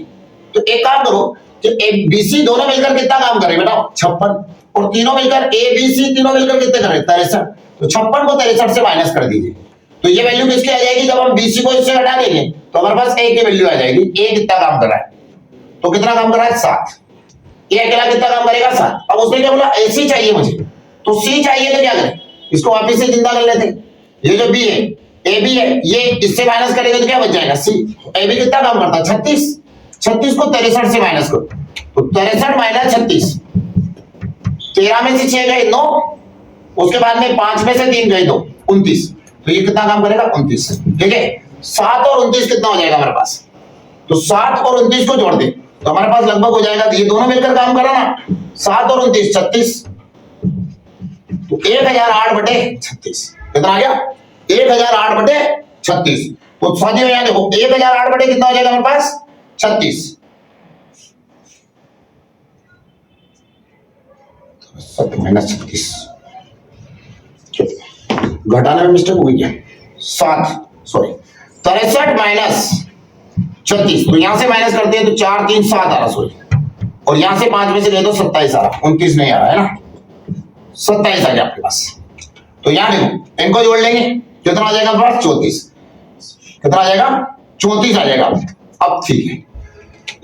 तो एक काम करो कि बीसी दोनों मिलकर कितना काम करे बताओ, 56, और तीनों मिलकर एबीसी तीनों मिलकर कितने करे, 63। तो 56 को 63 से माइनस कर दीजिए, तो ये वैल्यू किसकी आ जाएगी, जब हम बीसी को इससे हटा देंगे तो हमारे पास ए की वैल्यू आ जाएगी। ए कितना काम कर रहा है, तो कितना काम कर रहा है, 7। ए अकेला कितना काम करेगा, 7। अब उसने क्या बोला, एसी चाहिए मुझे, तो सी चाहिए तो क्या करें, इसको वापिस से जिंदा कर लेते। ये जो बी है, ए बी है, ये इससे माइनस करेंगे तो क्या बच जाएगा, सी। ए बी कितना काम करता है, 36। 36 को 63 से माइनस करो, तो 63 माइनस 36, 13 में से 6 गए 9, उसके बाद में 5 में से 3 गए 2, 29। तो ये कितना काम करेगा, 29। ठीक है, 7 और 29 कितना हो जाएगा हमारे पास, तो 7 और 29 को जोड़ दे तो हमारे पास लगभग हो जाएगा, ये दोनों मिलकर काम करा ना, 7 और 29 36, तो 1008/36 कितना आ गया, 1008/36। तो साथियों यहाँ देखो 1008 कितना हो जाएगा हमारे पास, 36। -36 घटाने में मिस्टेक हुई क्या, 7 सॉरी 63 माइनस 36, तो यहां से माइनस करते हैं तो 4 3 7 आ रहा, सॉरी, और यहां से 5 में से गए तो 27 आ रहा, 29 नहीं आ रहा है ना, 27 आ गया आपके पास। तो यहां देखो इनको जोड़ लेंगे, कितना आ जाएगा हमारे पास, 34। कितना आ जाएगा, 34 आ जाएगा। अब ठीक है,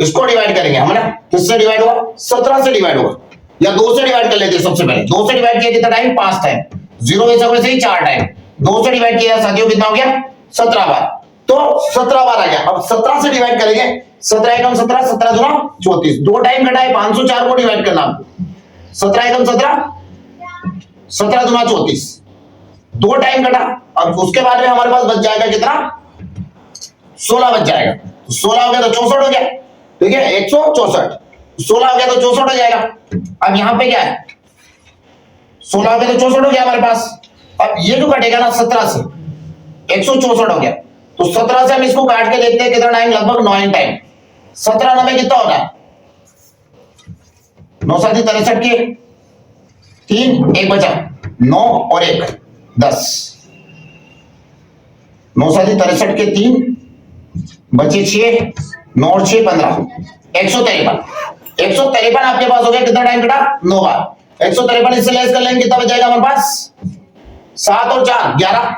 इसको डिवाइड करेंगे हम ना, किससे डिवाइड होगा, 17 से डिवाइड होगा, या 2 से डिवाइड कर लेते हैं। सबसे पहले 2 से डिवाइड किया कितना टाइम, 5 टाइम, 0 इस वजह से ही 4 टाइम, 2 से डिवाइड किया साथियों कितना हो गया, 17 बार, तो 17 बार आ गया। अब 17 से डिवाइड करेंगे, 17 एकम 17, 17 दूना 34, 2 टाइम घटा है, 504 को डिवाइड करना आपको, 17 एकम 17, 17 दूना 34, 2 टाइम घटा। अब उसके बाद में हमारे पास बच जाएगा कितना, 16 बच जाएगा, तो 16 हो गया तो 64 हो गया, ठीक है, 164, 16 हो गया तो 64 हो जाएगा। अब यहां पे क्या है, 16 हो गया तो 64 हो गया हमारे पास। अब ये जो कटेगा ना 17 से, 164 हो गया, तो 17 से हम इसको काट के देखते हैं कितना टाइम, लगभग 9 टाइम। 17 9 में कितना होता है, 9 7 63 के 3, 1 बचा, 9 और 1 10, 9 7 63 के 3 बचे 6, 9 और 6 15, 153। 153 आपके पास हो गया, कितना टाइम कटा, 9 बार। 153 इससे लेस कर लेंगे, कितना बच जाएगा हमारे पास, 7 और 4 11,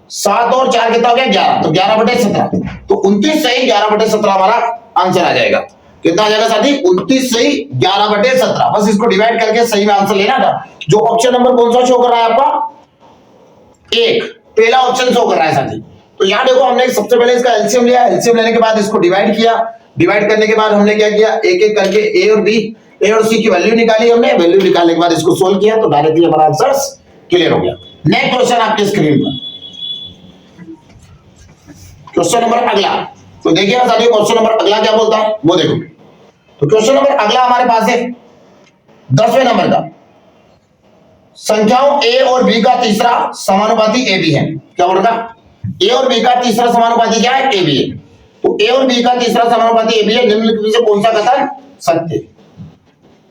7 और 4 कितना हो गया, 11, तो 11/17, तो 29 सही 11/17 हमारा आंसर आ जाएगा। कितना आ जाएगा साथी, 29 सही 11/17। बस इसको डिवाइड करके सही में आंसर लेना था। जो ऑप्शन नंबर कौन सा शो कर रहा है आपका, 1, पहला ऑप्शन शो कर रहा है साथी। तो यहां देखो हमने सबसे पहले इसका एलसीएम लिया, एलसीएम लेने के बाद इसको डिवाइड किया, डिवाइड करने के बाद हमने क्या किया, एक एक करके ए और बी, ए और सी की वैल्यू निकाली हमने, वैल्यू निकालने के बाद इसको सोल्व किया, तो डायरेक्टली हमारा आंसर क्लियर हो गया। नेक्स्ट क्वेश्चन आपके स्क्रीन पर, क्वेश्चन नंबर अगला। तो देखिए साथियों क्वेश्चन नंबर अगला क्या बोलता है वो देखो। तो क्वेश्चन नंबर अगला हमारे पास है 10वें नंबर का, संख्याओं ए और बी का तीसरा समानुपाती ए बी है। क्या बोल रहा, ए और बी का तीसरा समानुपाती क्या है, ए बी है। तो ए और बी का तीसरा समानुपाती ए बी है, निम्नलिखित में से कौन सा कथन सत्य है।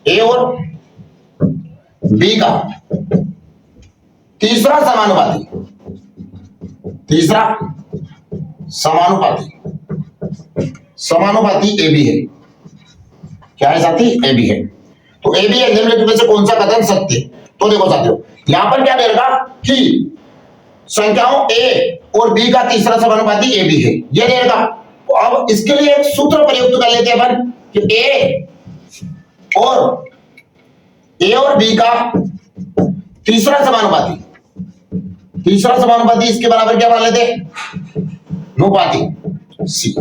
ए और बी का तीसरा समानुपाती, तीसरा समानुपाती ए बी है। क्या है साथी, ए बी है। तो ए बी है, निम्नलिखित में से कौन सा कथन सत्य है। तो देखो साथियों यहां पर क्या देगा कि संख्याओं ए और बी का तीसरा समानुपाती ए बी है, ये देगा। तो अब इसके लिए एक सूत्र प्रयुक्त कर लेते हैं अपन कि ए और बी का तीसरा समानुपाती इसके बराबर क्या मान लेते, अनुपाती सी।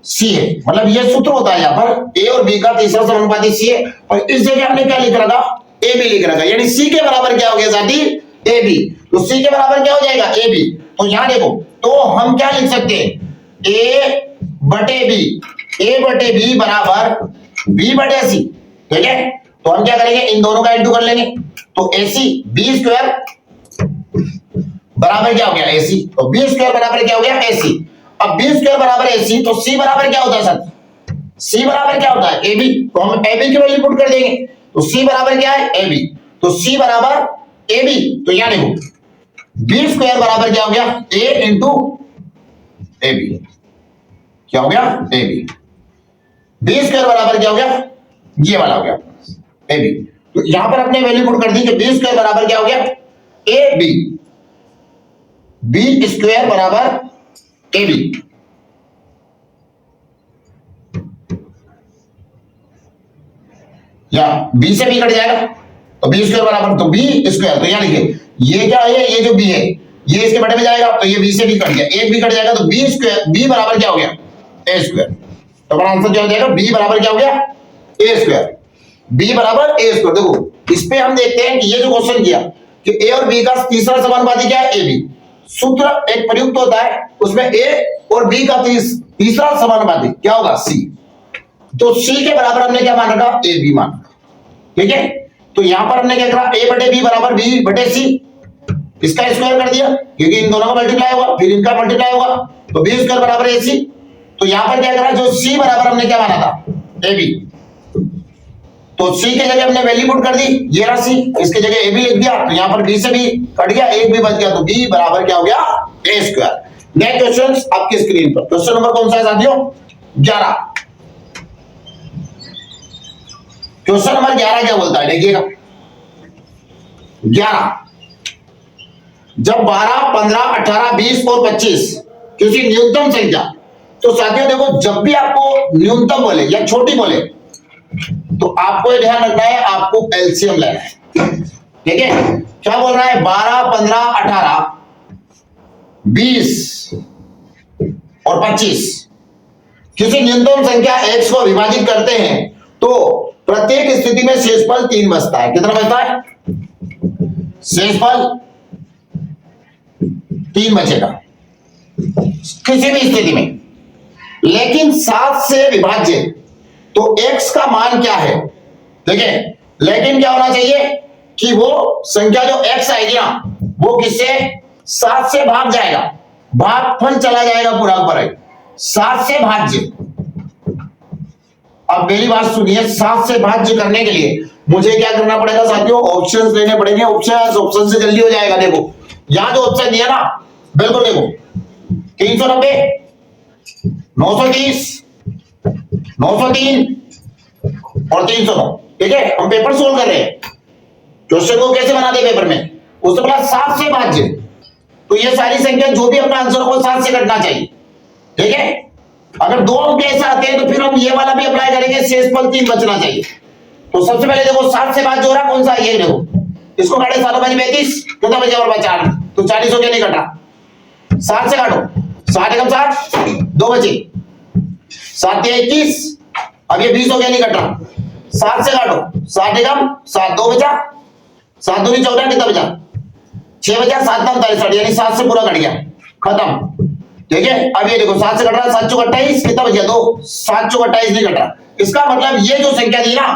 सी है, मतलब ये सूत्र होता है यहां पर, ए और बी का तीसरा समानुपाती सी है, और इस जगह हमने क्या लिख रखा, ए बी लिख रखा, यानी सी के बराबर क्या हो गया साथी, ए बी। तो सी के बराबर क्या हो जाएगा, ए बी। तो यहां देखो, तो हम क्या लिख सकते हैं, ए बटे बी बराबर बी बटे सी, ठीक है। तो हम क्या करेंगे, इन दोनों का इंटू कर लेंगे, तो ए सी बी स्क्वायर बराबर क्या हो गया AC। तो बी स्क्वायर बराबर क्या हो गया AC। अब बी स्क्वायर बराबर AC तो C बराबर क्या होता है सर, C बराबर क्या होता है AB। तो हम AB की वैल्यू पुट कर देंगे तो C बराबर क्या है AB। तो C बराबर AB। तो यहां देखो बी स्क्वायर बराबर क्या हो गया A इंटू AB। क्या हो गया AB। बी स्क्वायर बराबर क्या हो गया ये वाला हो गया AB। तो यहां पर अपने वैल्यू पुट कर दी कि बी स्क्वायर बराबर क्या हो गया AB। बी स्क्वायर बराबर AB। या बी से बी कट जाएगा तो बी स्क्वायर बराबर तो बी स्क्वायर। तो यहां लिखिए ये क्या है ये जो बी है ये इसके बटे में जाएगा तो ये बी से बी कट गया, एक बी कट जाएगा तो बी स्क्वायर बी बराबर क्या हो गया ए स्क्वायर। तो हमारा आंसर क्या हो जाएगा बी बराबर क्या हो गया ए स्क्वायर। बी बराबर ए स्क्वायर। देखो इस पे हम देखते हैं कि ये जो क्वेश्चन किया कि ए और बी का तीसरा समानुपाती क्या है ए बी। सूत्र एक प्रयुक्त होता है उसमें ए और बी का तीसरा समानुपाती क्या होगा सी। तो सी के बराबर हमने क्या मान रखा ए बी मान रखा, ठीक है। तो यहां पर हमने क्या करा ए बटे बी बराबर बी बटे सी, इसका स्क्वायर कर दिया क्योंकि इन दोनों का मल्टीप्लाई होगा फिर इनका मल्टीप्लाई होगा तो बी स्क्वायर बराबर ए सी। तो यहां पर क्या करा जो सी बराबर हमने क्या माना था ए बी। तो सी के जगह हमने वैल्यू पुट कर दी ये रहा सी, इसके जगह ए बी लिख दिया तो यहां पर बी से बी कट गया एक भी बच गया तो बी बराबर क्या हो गया ए स्क्वायर। नेक्स्ट क्वेश्चन आपकी स्क्रीन पर क्वेश्चन नंबर कौन सा है साथियों 11। क्वेश्चन नंबर 11 क्या बोलता है देखिएगा 11 जब 12 15 18 20 और 25 किसी न्यूनतम संख्या। तो साथियों देखो जब भी आपको न्यूनतम बोले या छोटी बोले तो आपको ध्यान रखना है आपको एलसीएम लेना है, ठीक है। क्या बोल रहा है 12 15 18 20 और 25 किसी न्यूनतम संख्या x को विभाजित करते हैं तो प्रत्येक स्थिति में शेषफल 3 बचता है। कितना बचता है शेषफल 3 बचेगा किसी भी स्थिति में। लेकिन 7 से विभाज्य तो x का मान क्या है देखिए। लेकिन क्या होना चाहिए कि वो संख्या जो x आएगी ना वो किससे 7 से भाग जाएगा, भागफल चला जाएगा पूरा ऊपर 7 से भाज्य। अब मेरी बात सुनिए 7 से भाज्य करने के लिए मुझे क्या करना पड़ेगा साथियों ऑप्शंस लेने पड़ेंगे। ऑप्शन से जल्दी हो जाएगा। देखो यहां जो ऑप्शन दिया ना बिल्कुल देखो 390 930 903 और 309, ठीक है। हम पेपर सोल्व कर रहे हैं क्वेश्चन को कैसे बनाते हैं पेपर में उससे पहले 7 से भाज्य। तो ये सारी संख्या जो भी अपना आंसर को 7 से कटना चाहिए, ठीक है। अगर 2 अंक ऐसे आते हैं तो फिर हम ये वाला भी अप्लाई करेंगे शेषफल 3 बचना चाहिए। तो सबसे पहले देखो 7 से भाज्य हो रहा कौन सा ये देखो इसको काटे 7 5 35 कितना बचा और बचा 8 तो 40 हो गया नहीं कटा 7 से काटो 7 एकम 60 2 बचे 7 21 अब ये 20 हो गया नहीं कट रहा 7 से काटो 7 एकम 7 2 बचा 7 2 14 कितना बचा 6 बचा 7 45 यानी 7 से पूरा कट गया खत्म, ठीक है। अब ये देखो 7 से कट रहा 7 चौक 28 कितना बच गया 2 7 चौक 28 नहीं कट रहा। इसका मतलब ये जो संख्या दी ना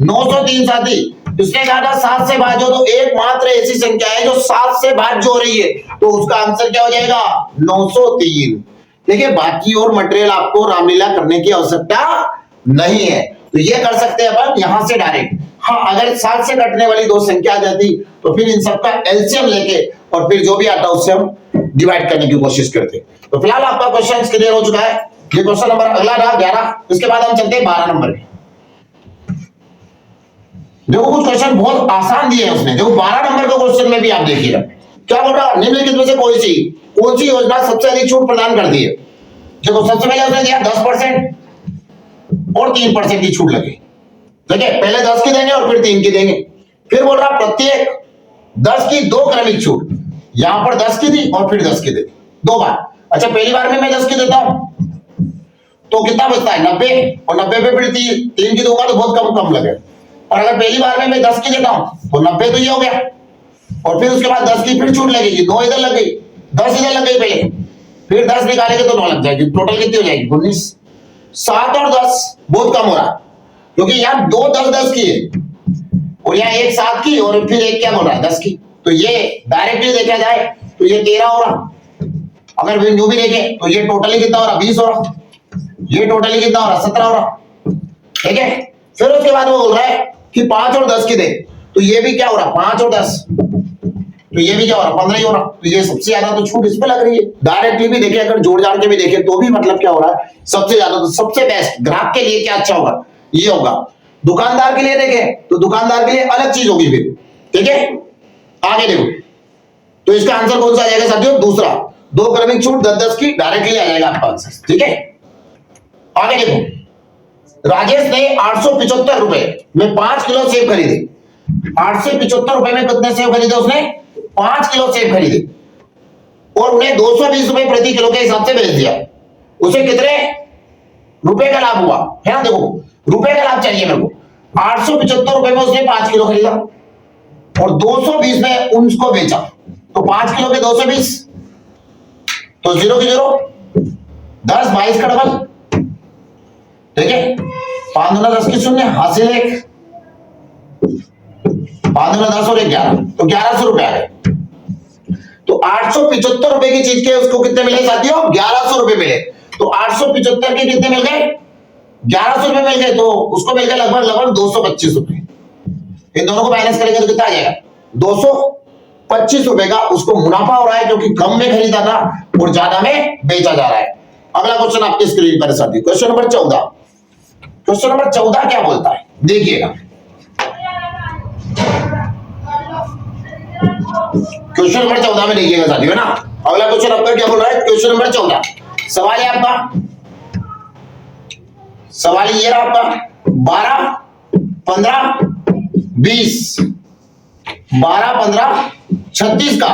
903 साथी इसने कहा था 7 से भाज्य तो एकमात्र ऐसी संख्या है जो 7 से भाज्य हो रही है तो उसका आंसर क्या हो जाएगा 903। देखिए बाकी और मटेरियल आपको रामलीला करने की आवश्यकता नहीं है तो ये कर सकते हैं अपन यहां से डायरेक्ट। हाँ अगर 7 से कटने वाली 2 संख्या आ जाती तो फिर इन सबका एलसीएम लेके और फिर जो भी आता उससे हम डिवाइड करने की कोशिश करते। तो फिलहाल आपका क्वेश्चन क्लियर हो चुका है। ये क्वेश्चन नंबर अगला रहा 11। इसके बाद हम चलते हैं 12 नंबर पे। देखो कुछ क्वेश्चन बहुत आसान दिए हैं उसने। देखो 12 नंबर के क्वेश्चन में भी आप देखिएगा क्या बोल रहा निम्नलिखित में से कौन सी योजना सबसे अधिक छूट प्रदान करती है। देखो सबसे पहले उसने दिया 10% और 3% की छूट लगी, ठीक है। पहले 10 की देंगे और फिर 3 की देंगे। फिर बोल रहा प्रत्येक 10 की 2 क्रमिक छूट, यहां पर 10 की दी और फिर 10 की दी 2 बार। अच्छा पहली बार में मैं 10 की देता हूं तो कितना बचता है 90 और 90 पे फिर 3 की दूंगा तो बहुत कम लगे। और अगर पहली बार में मैं 10 की देता हूं तो 90 तो ये हो गया और फिर उसके बाद 10 की फिर छूट लगेगी 9 इधर लग गई 10 इधर लग गई पहले फिर 10 निकालेंगे तो 9 लग जाएगी टोटल कितनी हो जाएगी 19। 7 और 10 बहुत कम हो रहा क्योंकि यहाँ 2 10 की है और यहाँ 1 7 की और फिर एक क्या बोल रहा है 10 की। तो ये डायरेक्टली देखा जाए तो ये 13 हो रहा। अगर बिंदु भी देखे तो ये टोटली कितना हो रहा, 20 हो रहा। ये टोटली कितना हो रहा, 17 हो रहा। ठीक है, फिर उसके बाद वो बोल रहा है कि 5 और 10 की दे, तो ये भी क्या हो रहा, 5 और 10, तो ये भी क्या हो रहा, 15 ही हो रहा। तो ये सबसे ज्यादा तो छूट इस पे लग रही है। डायरेक्टली भी देखे, अगर जोड़ जाड़ के भी देखे तो भी मतलब क्या हो रहा है, सबसे ज्यादा तो सबसे बेस्ट ग्राहक के लिए क्या अच्छा होगा, ये होगा। दुकानदार के लिए देखे तो दुकानदार के लिए अलग चीज होगी फिर। ठीक है, आगे देखो, तो इसका आंसर कौन सा आ जाएगा साथियों, दूसरा। 2 क्रमिक छूट 10-10 की डायरेक्टली आ जाएगा आपका आंसर। ठीक है, आगे देखो, राजेश ने 875 रुपए में 5 किलो सेब खरीदे। 875 रुपए में कितने सेब खरीदे उसने, 5 किलो सेब खरीदे और उन्हें 220 रुपए प्रति किलो के हिसाब से बेच दिया। उसे कितने रुपए का लाभ हुआ है ना, देखो रुपए का लाभ चाहिए मेरे को। 875 रुपए में उसने 5 किलो खरीदा और 220 में उसको बेचा, तो 5 किलो के 220, तो 0 की 0, 10 22 का डबल। ठीक है, 5 दूना 10 की 0, हासिल 1, 5 दूना 10 और 11, तो 1100 रुपए आ गए। तो 875 रुपए की चीज के उसको कितने मिले साथियों, 1100 रुपए मिले। तो 875 के कितने मिल गए, 1100 रुपए मिल गए, तो उसको मिल गए लगभग 225 रुपए। इन दोनों को माइनस करेंगे तो कितना आ जाएगा, 225 रुपए का उसको मुनाफा हो रहा है, क्योंकि कम में खरीदा था और ज्यादा में बेचा जा रहा है। अगला क्वेश्चन आपकी स्क्रीन पर साथी, क्वेश्चन नंबर 14। क्वेश्चन नंबर 14 क्या बोलता है, देखिएगा। क्वेश्चन नंबर 14 में देखिएगा साथियों, है ना। अगला क्वेश्चन आपका क्या बोल रहा है, क्वेश्चन नंबर 14। सवाल है आपका, सवाल ये रहा आपका, 12 15 20 12 15 36 का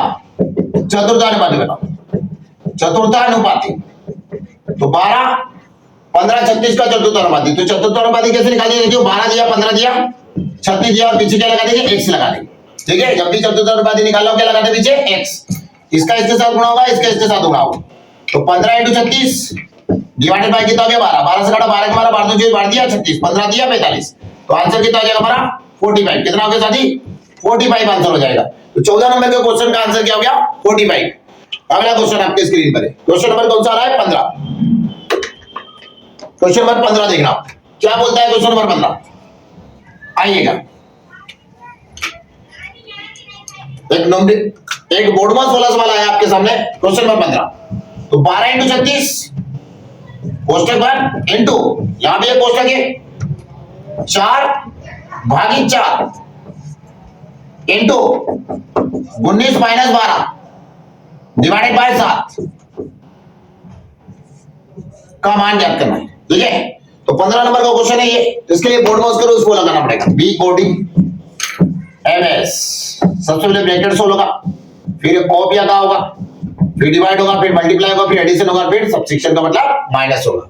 चतुर्थानुपाती बनाओ। चतुर्थानुपाती, तो 12 15 36 का चतुर्थानुपाती। तो चतुर्थानुपाती कैसे निकालेंगे, देखिए 12 दिया, 15 दिया, 36 दिया और पीछे क्या लगा देंगे, x लगा देंगे। ठीक है, जब भी चतुर्थानुपाती निकालो क्या लगा दे पीछे, x। इसका इसके साथ गुणा होगा, इसका इसके साथ गुणा होगा। तो 15 × 36 डिवाइडेड बाय कितना हो गया, 12। 12 से काटा 12 के 12, 12 जो 12 दिया 36, 15 दिया 45। तो आंसर कितना हो जाएगा हमारा, 45। कितना हो गया साथी, 45 आंसर हो जाएगा। तो 14 नंबर के क्वेश्चन का आंसर क्या हो गया, 45। अगला क्वेश्चन आपके स्क्रीन पर है, क्वेश्चन नंबर कौन सा आ रहा है, 15। क्वेश्चन नंबर 15 देखना क्या बोलता है, क्वेश्चन नंबर 15 आइएगा। एक बोर्ड में 16 सवाल आया आपके सामने, क्वेश्चन नंबर 15। तो 12 × 36 कोष्टक बन इंटू, यहां भी एक कोष्टक है, 4 भागी 4 इंटू 19 - 12 डिवाइडेड बाय 7 का मान ज्ञात करना है। ठीक है, तो 15 नंबर का क्वेश्चन है ये। इसके लिए बोर्ड में उसके रूल्स को लगाना पड़ेगा, बी कोडिंग एमएस, सबसे पहले ब्रैकेट 16 होगा, फिर ऑफ या का होगा, फिर डिवाइड होगा, फिर मल्टीप्लाई होगा, फिर एडिशन होगा, फिर सब्ट्रैक्शन का मतलब माइनस होगा।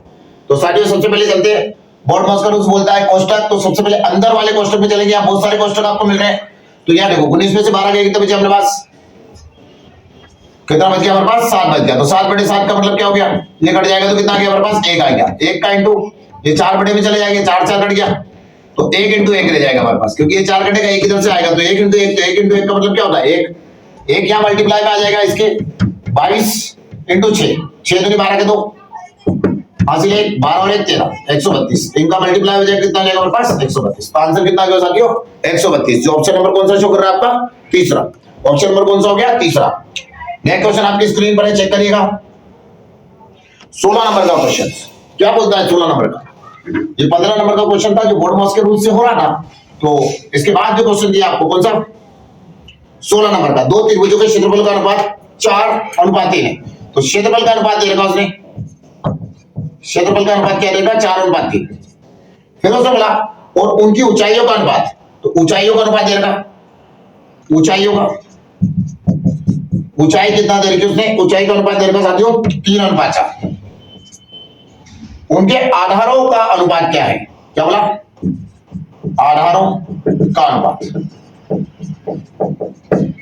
तो साथियों सबसे पहले चलते हैं, बोर्ड में उसका रूल्स बोलता है कोष्टक, तो सबसे पहले अंदर वाले कोष्टक में चलेंगे। यहाँ बहुत सारे कोष्टक आपको मिल रहे हैं, तो यहाँ देखो 19 में से 12 गए कितने बचे अपने पास, कितना बच गया हमारे पास, 7 बच गया। तो 7/7 का मतलब क्या हो गया, ये कट जाएगा तो कितना आ गया हमारे पास, 1 आ गया। 1 का इंटू ये 4 में चले जाएंगे, 4 4 कट गया, तो 1 × 1 रह जाएगा हमारे पास, क्योंकि ये 4 कटेगा 1 इधर से आएगा, तो 1 × 1, तो 1 × 1 का मतलब क्या होता है, 1 यहाँ मल्टीप्लाई में आ जाएगा इसके, 22 × 6, 6 दूनी 12 के 2 हासिल 1, 12 और 1 13, 132। इनका मल्टीप्लाई हो जाएगा, कितना आ जाएगा हमारे पास, 132। तो आंसर कितना आ गया साथियों, 132। जो ऑप्शन नंबर कौन सा शो कर रहा है आपका, तीसरा। ऑप्शन नंबर कौन सा हो गया, तीसरा। नेक्स्ट क्वेश्चन आपकी स्क्रीन पर है, चेक करिएगा। 16 नंबर का क्वेश्चन क्या बोलता है, 16 नंबर का। ये 15 नंबर का क्वेश्चन था जो बोर्ड मॉस के रूल से हो रहा था, तो इसके बाद जो क्वेश्चन दिया आपको कौन सा, 16 नंबर का। 2 त्रिभुजों के क्षेत्रफल का अनुपात 4:3 है। तो क्षेत्रफल का अनुपात दे रखा उसने, क्षेत्रफल का अनुपात क्या देगा, 4:3। फिर उसने बोला और उनकी ऊंचाइयों का अनुपात, तो ऊंचाइयों का अनुपात दे रखा, ऊंचाइयों का, ऊंचाई कितना दे रखी उसने, ऊंचाई का अनुपात दे रखा साथियों 3:4। उनके आधारों का अनुपात क्या है, क्या बोला, आधारों का अनुपात।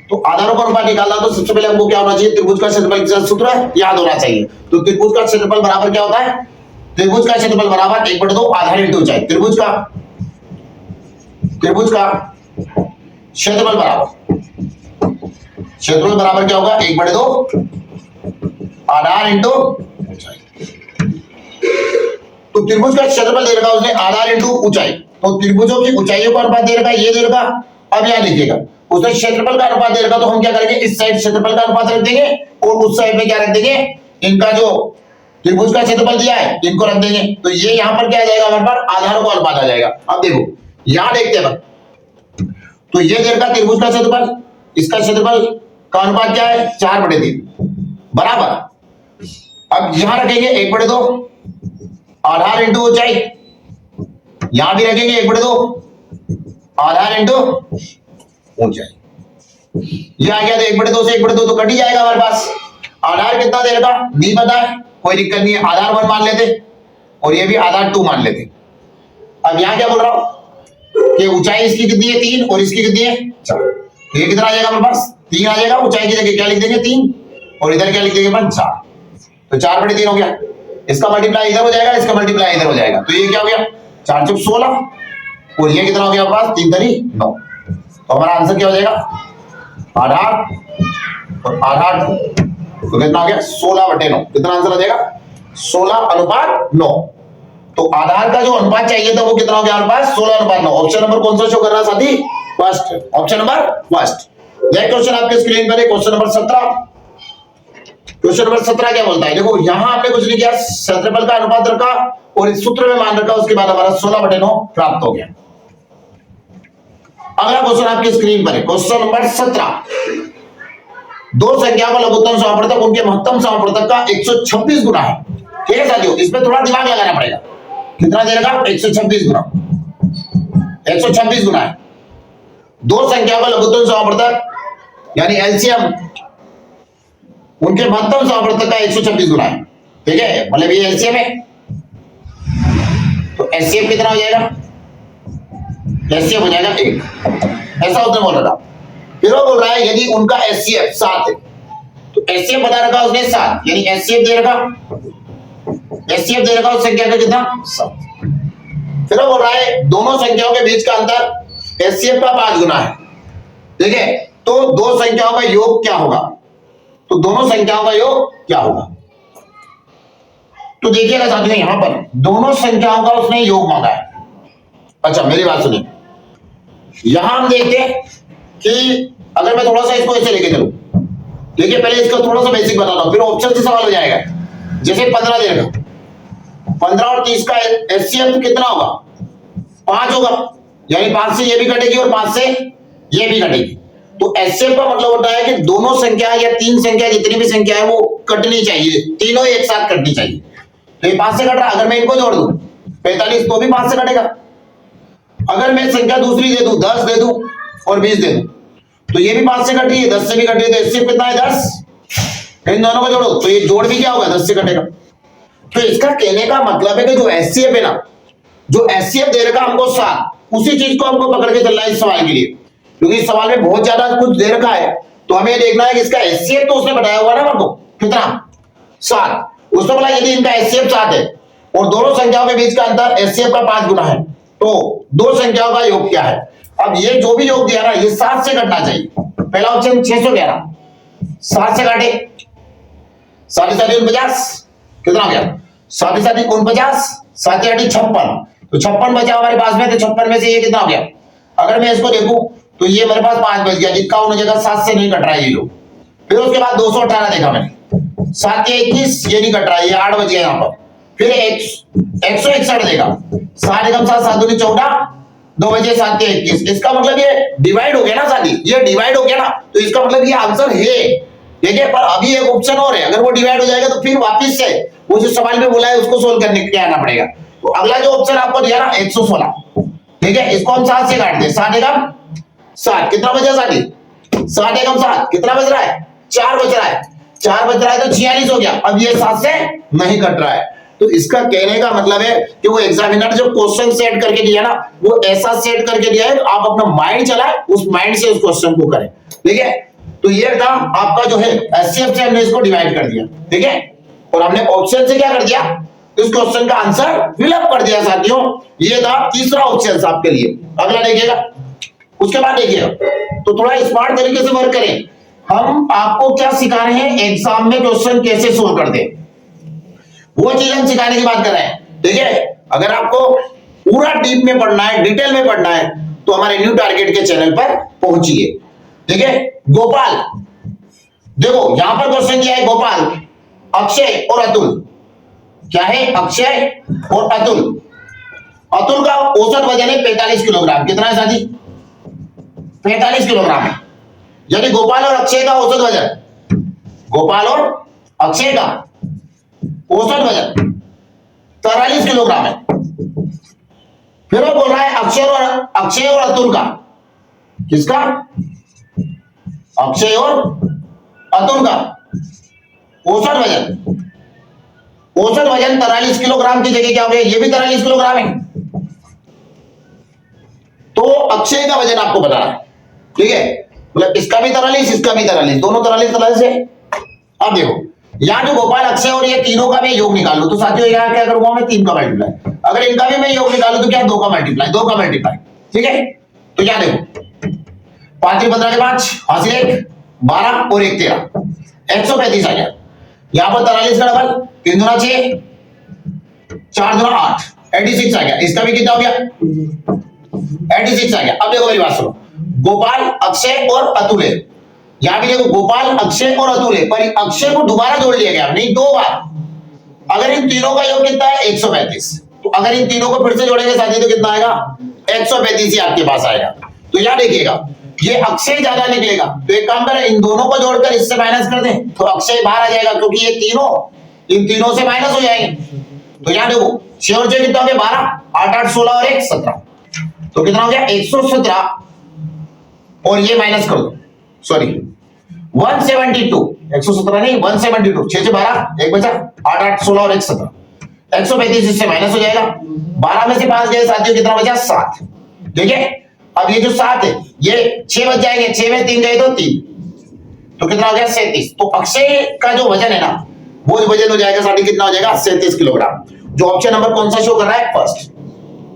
तो आधारों का अनुपात निकालना तो सबसे पहले हमको क्या होना चाहिए, त्रिभुज का क्षेत्रफल के साथ सूत्र याद होना चाहिए। तो त्रिभुज का क्षेत्रफल बराबर क्या होता है, त्रिभुज का क्षेत्रफल बराबर 1/2 आधार इंटू ऊंचाई। त्रिभुज का क्षेत्रफल बराबर क्षेत्रफल बराबर क्या होगा 1/2 आधार इंटू ऊंचाई। तो त्रिभुज का क्षेत्रफल दे रखा उसने आधार इंटू ऊंचाई, तो त्रिभुजों की ऊंचाइयों का अनुपात दे रखा, ये दे रखा। अब यहां लिखिएगा उसने क्षेत्रफल का अनुपात दे रखा, तो हम क्या करेंगे इस साइड क्षेत्रफल का अनुपात रख देंगे और उस साइड में क्या रख देंगे, इनका जो त्रिभुज का क्षेत्रफल दिया है इनको रख देंगे। तो ये यहां पर क्या आ जाएगा हमारे पास आधारों का अनुपात आ जाएगा। अब देखो यहां देखते हैं, तो ये दे रखा त्रिभुज का क्षेत्रफल, इसका क्षेत्रफल का अनुपात क्या है 4/3 बराबर। अब यहां रखेंगे 1/2 आधार इंटू ऊंचाई, यहां भी रखेंगे 1/2 आधार इंटू ऊंचाई। ये आ गया तो 1/2 से 1/2 तो कट ही जाएगा हमारे पास। आधार कितना दे रखा नहीं पता है, कोई दिक्कत नहीं है, आधार 1 मान लेते और ये भी आधार 2 मान लेते। अब यहां क्या बोल रहा हूं कि ऊंचाई इसकी कितनी है 3 और इसकी कितनी है 4, ये कितना आ जाएगा हमारे पास 3 आ जाएगा। ऊंचाई की जगह क्या लिख देंगे 3 और इधर क्या लिख देंगे 4, तो 4/3 हो गया। इसका मल्टीप्लाई इधर हो जाएगा, इसका मल्टीप्लाई इधर हो जाएगा, तो ये क्या हो गया 4 चौक 16 और ये कितना हो गया हमारे पास 3 3 9। तो हमारा आंसर क्या हो जाएगा आधार और आधार 2, तो कितना हो गया 16/9। कितना आंसर आ जाएगा 16:9। तो आधार का जो अनुपात चाहिए था वो कितना हो गया हमारे पास 16:9। ऑप्शन नंबर कौन सा शो कर रहा है साथी, first, option number first. Next question आपके स्क्रीन पर है क्वेश्चन नंबर 17। क्वेश्चन नंबर 17 क्या बोलता है, देखो यहां आपने कुछ नहीं किया, क्षेत्रफल का अनुपात रखा और इस सूत्र में मान रखा, उसके बाद हमारा 16/9 प्राप्त हो गया। अगला क्वेश्चन आपकी स्क्रीन पर है क्वेश्चन नंबर 17। दो संख्याओं का लघुत्तम समापवर्तक उनके महत्तम समापवर्तक का 126 गुना है। ठीक है साथियों, इसमें थोड़ा दिमाग लगाना पड़ेगा। कितना दे रखा 126 गुना, 126 गुना है। दो संख्याओं का लघुत्तम समापवर्तक यानी एलसीएम उनके महत्तम समापवर्तक का 126 गुना है। ठीक है, मतलब ये एलसीएम है, तो एचसीएफ कितना हो जाएगा, एचसीएफ हो जाएगा 1। ऐसा उसने बोल रहा था। फिर वो बोल रहा है यदि उनका एचसीएफ 7 है, तो एचसीएफ बता रखा उसने 7, यानी एचसीएफ दे रखा, एचसीएफ दे रखा उस संख्या का कितना 7। फिर वो बोल रहा है दोनों संख्याओं के बीच का अंतर एचसीएफ का 5 गुना है। ठीक है, तो दो संख्याओं का योग क्या होगा, तो दोनों संख्याओं का योग क्या होगा। तो देखिएगा साथियों यहां पर दोनों संख्याओं का उसने योग मांगा है। अच्छा मेरी बात सुनिए, यहां हम देखते हैं कि अगर मैं थोड़ा सा इसको ऐसे लेके चलूं, देखिए पहले इसका थोड़ा सा बेसिक बताता हूं, फिर ऑप्शन से सवाल हो जाएगा। जैसे 15 देगा, 15 और 30 का एचसीएफ कितना होगा 5 होगा, यानी 5 से ये भी कटेगी और 5 से ये भी कटेगी। तो एचसीएफ का मतलब होता है कि दोनों संख्या या तीन संख्या जितनी भी संख्या है वो कटनी चाहिए, तीनों एक साथ कटनी चाहिए। तो ये 5 से कट रहा, अगर मैं इनको जोड़ दूं 45 तो भी 5 से कटेगा। अगर मैं संख्या दूसरी दे दूं 10 दे दूं और 20 दे दूं तो ये भी 5 से कट रही है, 10 से भी कट रही है, तो एचसीएफ कितना है 10। इन दोनों को जोड़ो तो ये जोड़ भी क्या होगा 10 से कटेगा। तो इसका कहने का मतलब है कि जो एचसीएफ है ना, जो एचसीएफ दे रखा हमको 7, उसी चीज को हमको पकड़ के चलना है इस सवाल के लिए, क्योंकि इस सवाल में बहुत ज्यादा कुछ दे रखा है। तो हमें देखना है कि इसका एचसीएफ तो उसने बताया हुआ ना हमको कितना 7, उसने बोला यदि इनका एचसीएफ 7 है और दोनों संख्याओं के बीच का अंतर एचसीएफ का 5 गुना है, तो दो संख्याओं का योग क्या है। अब ये जो भी योग दिया ना ये 7 से कटना चाहिए। पहला ऑप्शन 611 7 से काटे, 7 7 49 कितना हो गया 7 7 49, 7 8 56, तो 56 बचा हमारे पास में, तो 56 में से ये कितना हो गया। अगर मैं इसको देखूं तो ये मेरे पास 5 बच गया, जिसका उन जगह 7 से नहीं कट रहा है ये लोग। फिर उसके बाद 218 देखा मैंने, 7 के 21 ये नहीं कट रहा है, ये 8 बच गया यहाँ पर। फिर 161 देखा, 7 एकम 7 7 दूनी 14, 2 बजे 7 के 21, इसका मतलब ये डिवाइड हो गया ना साथी, ये डिवाइड हो गया ना, तो इसका मतलब ये आंसर है। ठीक है, पर अभी एक ऑप्शन और है, अगर वो डिवाइड हो जाएगा तो फिर वापिस से वो जो सवाल में बोला है उसको सोल्व करने के लिए आना पड़ेगा। तो अगला जो ऑप्शन आपको दिया ना 116, ठीक है, इसको हम 7 से काट दें, 7 एकम 7 कितना बचा साथी, 7 एकम 7 कितना बच रहा है 4 बच रहा है, 4 बच रहा है तो 46 हो गया। अब ये 7 से नहीं कट रहा है, तो इसका कहने का मतलब है कि वो एग्जामिनर जो क्वेश्चन सेट करके दिया ना वो ऐसा सेट करके दिया है, आप अपना माइंड चलाएं, उस माइंड से उस क्वेश्चन को करें। ठीक है, तो ये था आपका जो है एचसीएफ से हमने इसको डिवाइड कर दिया। ठीक है, और हमने ऑप्शन से क्या कर दिया, इस क्वेश्चन का आंसर फिलअप कर दिया साथियों। ये था तीसरा ऑप्शन आपके लिए। अगला देखिएगा, उसके बाद देखिएगा, तो थोड़ा स्मार्ट तरीके से वर्क करें। हम आपको क्या सिखा रहे हैं, एग्जाम में क्वेश्चन कैसे सोल्व करते हैं, वो चीज हम सिखाने की बात कर रहे हैं। ठीक है, अगर आपको पूरा डीप में पढ़ना है, डिटेल में पढ़ना है, तो हमारे न्यू टारगेट के चैनल पर पहुंचिए। ठीक है, गोपाल, देखो यहां पर क्वेश्चन किया है गोपाल, अक्षय और अतुल। क्या है, अक्षय और अतुल। अतुल का औसत वजन है 45 किलोग्राम। कितना है साथी, 45 किलोग्राम है। यानी गोपाल और अक्षय का औसत वजन, गोपाल और अक्षय का औसत वजन 43 किलोग्राम है। फिर वो बोल रहा है अक्षय और अतुल का, किसका, अक्षय और अतुल का औसत वजन 43 किलोग्राम की जगह क्या हो गया, ये भी 43 किलोग्राम है। तो अक्षय का वजन आपको बताना है। ठीक है, मतलब इसका भी 43, इसका भी 43, दोनों 43 है। अब देखो यहां जो गोपाल, अक्षय और ये तीनों का मैं योग निकाल लूं तो साथियों यहां क्या करूंगा मैं, 3 का मल्टीप्लाई। अगर इनका भी मैं योग निकालूं तो क्या, 2 का मल्टीप्लाई। ठीक है, तो क्या देखो 5 15 के 5 हासिल 1 12 और 1 13, 135 आ गया। यहां पर 43 का डबल, 3 दूना 6 4 दूना 8, 86 आ गया। इसका भी कितना हो गया, 86 आ गया। अब देखो मेरी बात सुनो, गोपाल, अक्षय और अतुल है। यहां भी देखो गोपाल, अक्षय और अतुल है, पर अक्षय को दोबारा जोड़ लिया गया, नहीं 2 बार। अगर इन तीनों का योग कितना है, 135। तो अगर इन तीनों को फिर से जोड़ेंगे साथी तो कितना आएगा, 135 ही आपके पास आएगा। तो यहां देखिएगा ये अक्षय ज्यादा निकलेगा, तो एक काम करें इन दोनों को जोड़कर इससे माइनस कर दें तो अक्षय बाहर आ जाएगा, क्योंकि ये तीनों इन तीनों से माइनस हो जाएंगे। तो यहां देखो 6 और 6 कितना हो गया, 12 8 8 16 और 1 17, तो कितना हो गया 117। और ये माइनस कर दो, सॉरी 172, 117 नहीं 172, 6 से 12 1 बचा, 8 8 16 और 1 17, 135 इससे माइनस हो जाएगा। 12 में से 5 गए साथियों, कितना बचा 7। ठीक है, अब ये जो 7 है ये 6 बच जाएंगे, 6 में 3 गए तो 3, तो कितना हो गया 37। तो अक्षय का जो वजन है ना, वो वजन हो जाएगा साथी, कितना हो जाएगा 37 किलोग्राम। जो ऑप्शन नंबर कौन सा शो कर रहा है, फर्स्ट।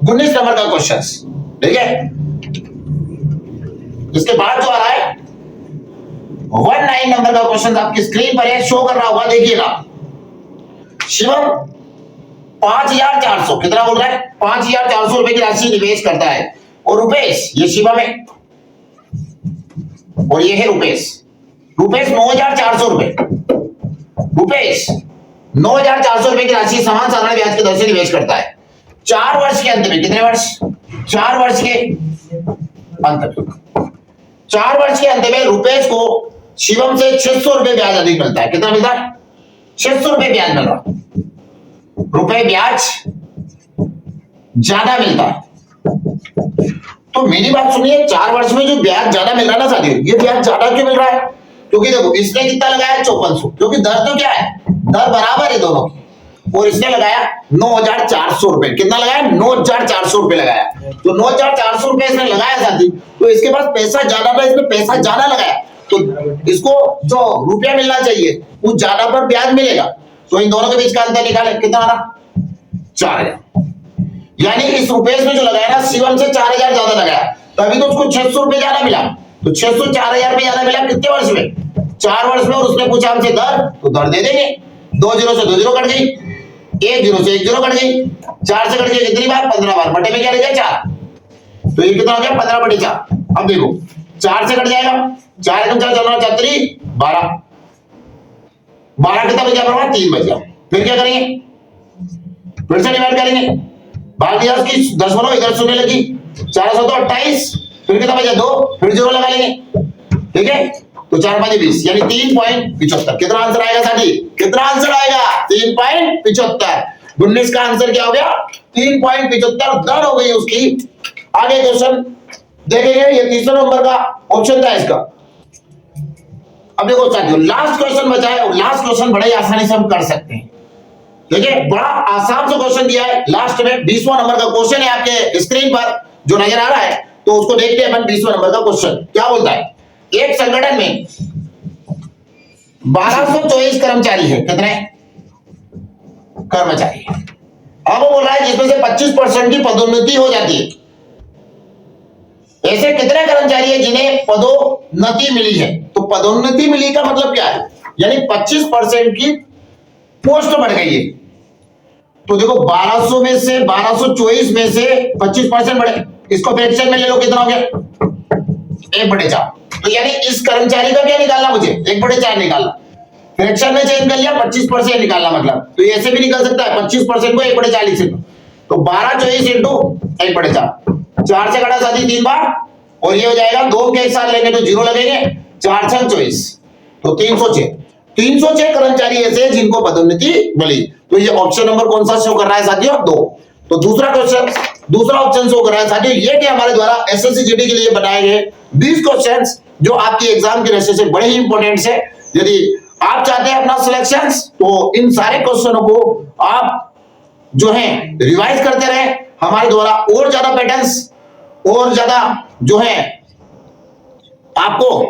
19 नंबर का क्वेश्चन। ठीक है, इसके बाद जो आ रहा है 19 नंबर का क्वेश्चन आपकी स्क्रीन पर है, शो कर रहा होगा, देखिएगा। शिवम 5400, कितना बोल रहा है, 5400 रुपए की राशि निवेश करता है, और रुपेश, ये शिवम है और ये है रुपेश। रुपेश 9400 रुपए, रुपेश 9400 रुपए की राशि समान साधारण ब्याज की दर से निवेश करता है 4 वर्ष के अंत में। कितने वर्ष, 4 वर्ष के अंत में। 4 वर्ष के अंत में रुपेश को शिवम से 600 रुपए ब्याज अधिक मिलता है। कितना मिलता है, 600 रुपए ब्याज मिल रहा, रुपए ब्याज ज्यादा मिलता है। तो मेरी बात सुनिए, 4 वर्ष में जो ब्याज ज्यादा मिल रहा है ना साथियों, ये ब्याज ज्यादा क्यों मिल रहा है, क्योंकि देखो इसने कितना लगाया 5400, क्योंकि दर तो क्या है, दर बराबर है दोनों की, और इसने लगाया 9400 रुपए। कितना लगाया, 9400 रुपए लगाया। तो 9400 रुपए इसने लगाया साथी, तो इसके पास पैसा ज्यादा था, इसने पैसा ज्यादा लगाया, तो इसको जो रुपया मिलना चाहिए वो ज्यादा पर ब्याज मिलेगा। तो इन दोनों के बीच का अंतर निकाले, कितना आ रहा 4000। यानी इस रुपेश में जो लगाया ना, शिवम से 4000 ज्यादा लगाया, तभी तो उसको 600 रुपए ज्यादा मिला। तो 600 4000 रुपए ज्यादा मिला कितने वर्ष में, 4 वर्ष में। और उसने पूछा हमसे दर, तो दर दे देंगे। 2 0 से 2 0 कट गई, 1 0 से 1 0 कट गई, 4 से कट गई कितनी बार, 15 बार, बटे में क्या रह गया 4, तो ये कितना हो गया 15/4। अब देखो 4 से कट जाएगा, 4 4 चलना 4 12, 12 कितना बच गया, 3 बच गया। फिर क्या करेंगे, फिर से डिवाइड करेंगे, बाकी 10 की दशमलव इधर सुनने लगी, 4 तो 28, फिर कितना बचा 2, फिर 0 लगा लेंगे। ठीक है, तो 4 5 20, यानी 3.75। कितना आंसर आएगा साथी, कितना आंसर आएगा 3.75। 19 का आंसर क्या हो गया 3.75 दर हो गई उसकी। आगे क्वेश्चन देखेंगे, ये तीसरा नंबर का ऑप्शन था इसका। अब देखो साथियों लास्ट क्वेश्चन बचा है, और लास्ट क्वेश्चन बड़े आसानी से हम कर सकते हैं। देखिए बड़ा आसान सा क्वेश्चन दिया है लास्ट में, 20वां नंबर का क्वेश्चन है आपके स्क्रीन पर जो नजर आ रहा है, तो उसको देखते हैं अपन। 20वां नंबर का क्वेश्चन क्या बोलता है, एक संगठन में 1224 कर्मचारी है, कितने कर्मचारी है। अब वो बोल रहा है जिसमें से 25% की पदोन्नति हो जाती है। ऐसे कितने कर्मचारी है जिन्हें पदोन्नति मिली है, तो पदोन्नति मिली का मतलब क्या है, यानी 25% की पोस्ट बढ़ गई है। तो देखो 1200 में से 1224 में से 25% बढ़े, इसको फ्रैक्शन में ले लो, कितना हो गया 1/4। तो यानी इस कर्मचारी का क्या निकालना, मुझे 1/4 निकालना, फ्रैक्शन में चेंज कर लिया 25% निकालना, मतलब तो ऐसे भी निकल सकता है 25% को 1/4 लिख सकते, तो 1224 इंटू 1/4, 4 से घटा साथी 3 बार, और ये हो जाएगा 2 के एक साथ लेंगे तो 0 लगेंगे, 4 6 24, तो 306 कर्मचारी ऐसे जिनको पदोन्नति मिली। तो ये ऑप्शन नंबर कौन सा शो कर रहा है साथियों, 2। तो दूसरा ऑप्शन शो कर रहा है साथियों ये कि हमारे द्वारा एसएससी जीडी के लिए बनाए गए 20 क्वेश्चंस जो आपकी एग्जाम की दृष्टि से बड़े ही इंपॉर्टेंट है। यदि आप चाहते हैं अपना सिलेक्शंस, तो इन सारे क्वेश्चनों को आप जो है रिवाइज करते रहे। हमारे द्वारा और ज्यादा पैटर्न्स और ज्यादा जो है आपको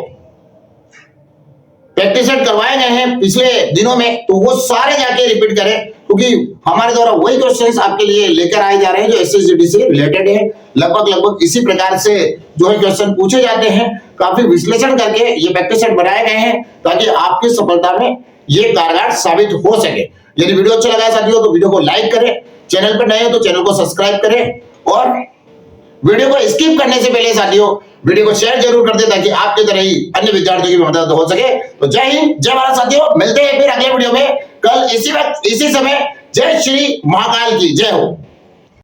प्रैक्टिस करवाए गए हैं पिछले दिनों में, तो वो सारे जाके रिपीट करें, क्योंकि हमारे द्वारा वही क्वेश्चंस आपके लिए लेकर आए जा रहे हैं जो एसएसजीडी से रिलेटेड है। लगभग इसी प्रकार से जो है क्वेश्चन पूछे जाते हैं, काफी विश्लेषण करके ये प्रैक्टिस सेट बनाए गए हैं ताकि आपकी सफलता में ये कारगर साबित हो सके। यदि वीडियो अच्छा लगा साथियों तो वीडियो को लाइक करें, चैनल पर नए हो तो चैनल को सब्सक्राइब करें, और वीडियो को स्किप करने से पहले साथियों वीडियो को शेयर जरूर कर दें ताकि आपकी तरह ही अन्य विद्यार्थियों की मदद हो सके। तो जय हिंद, जय भारत साथियों, मिलते हैं फिर अगले वीडियो में कल इसी वक्त इसी समय। जय श्री महाकाल की जय हो।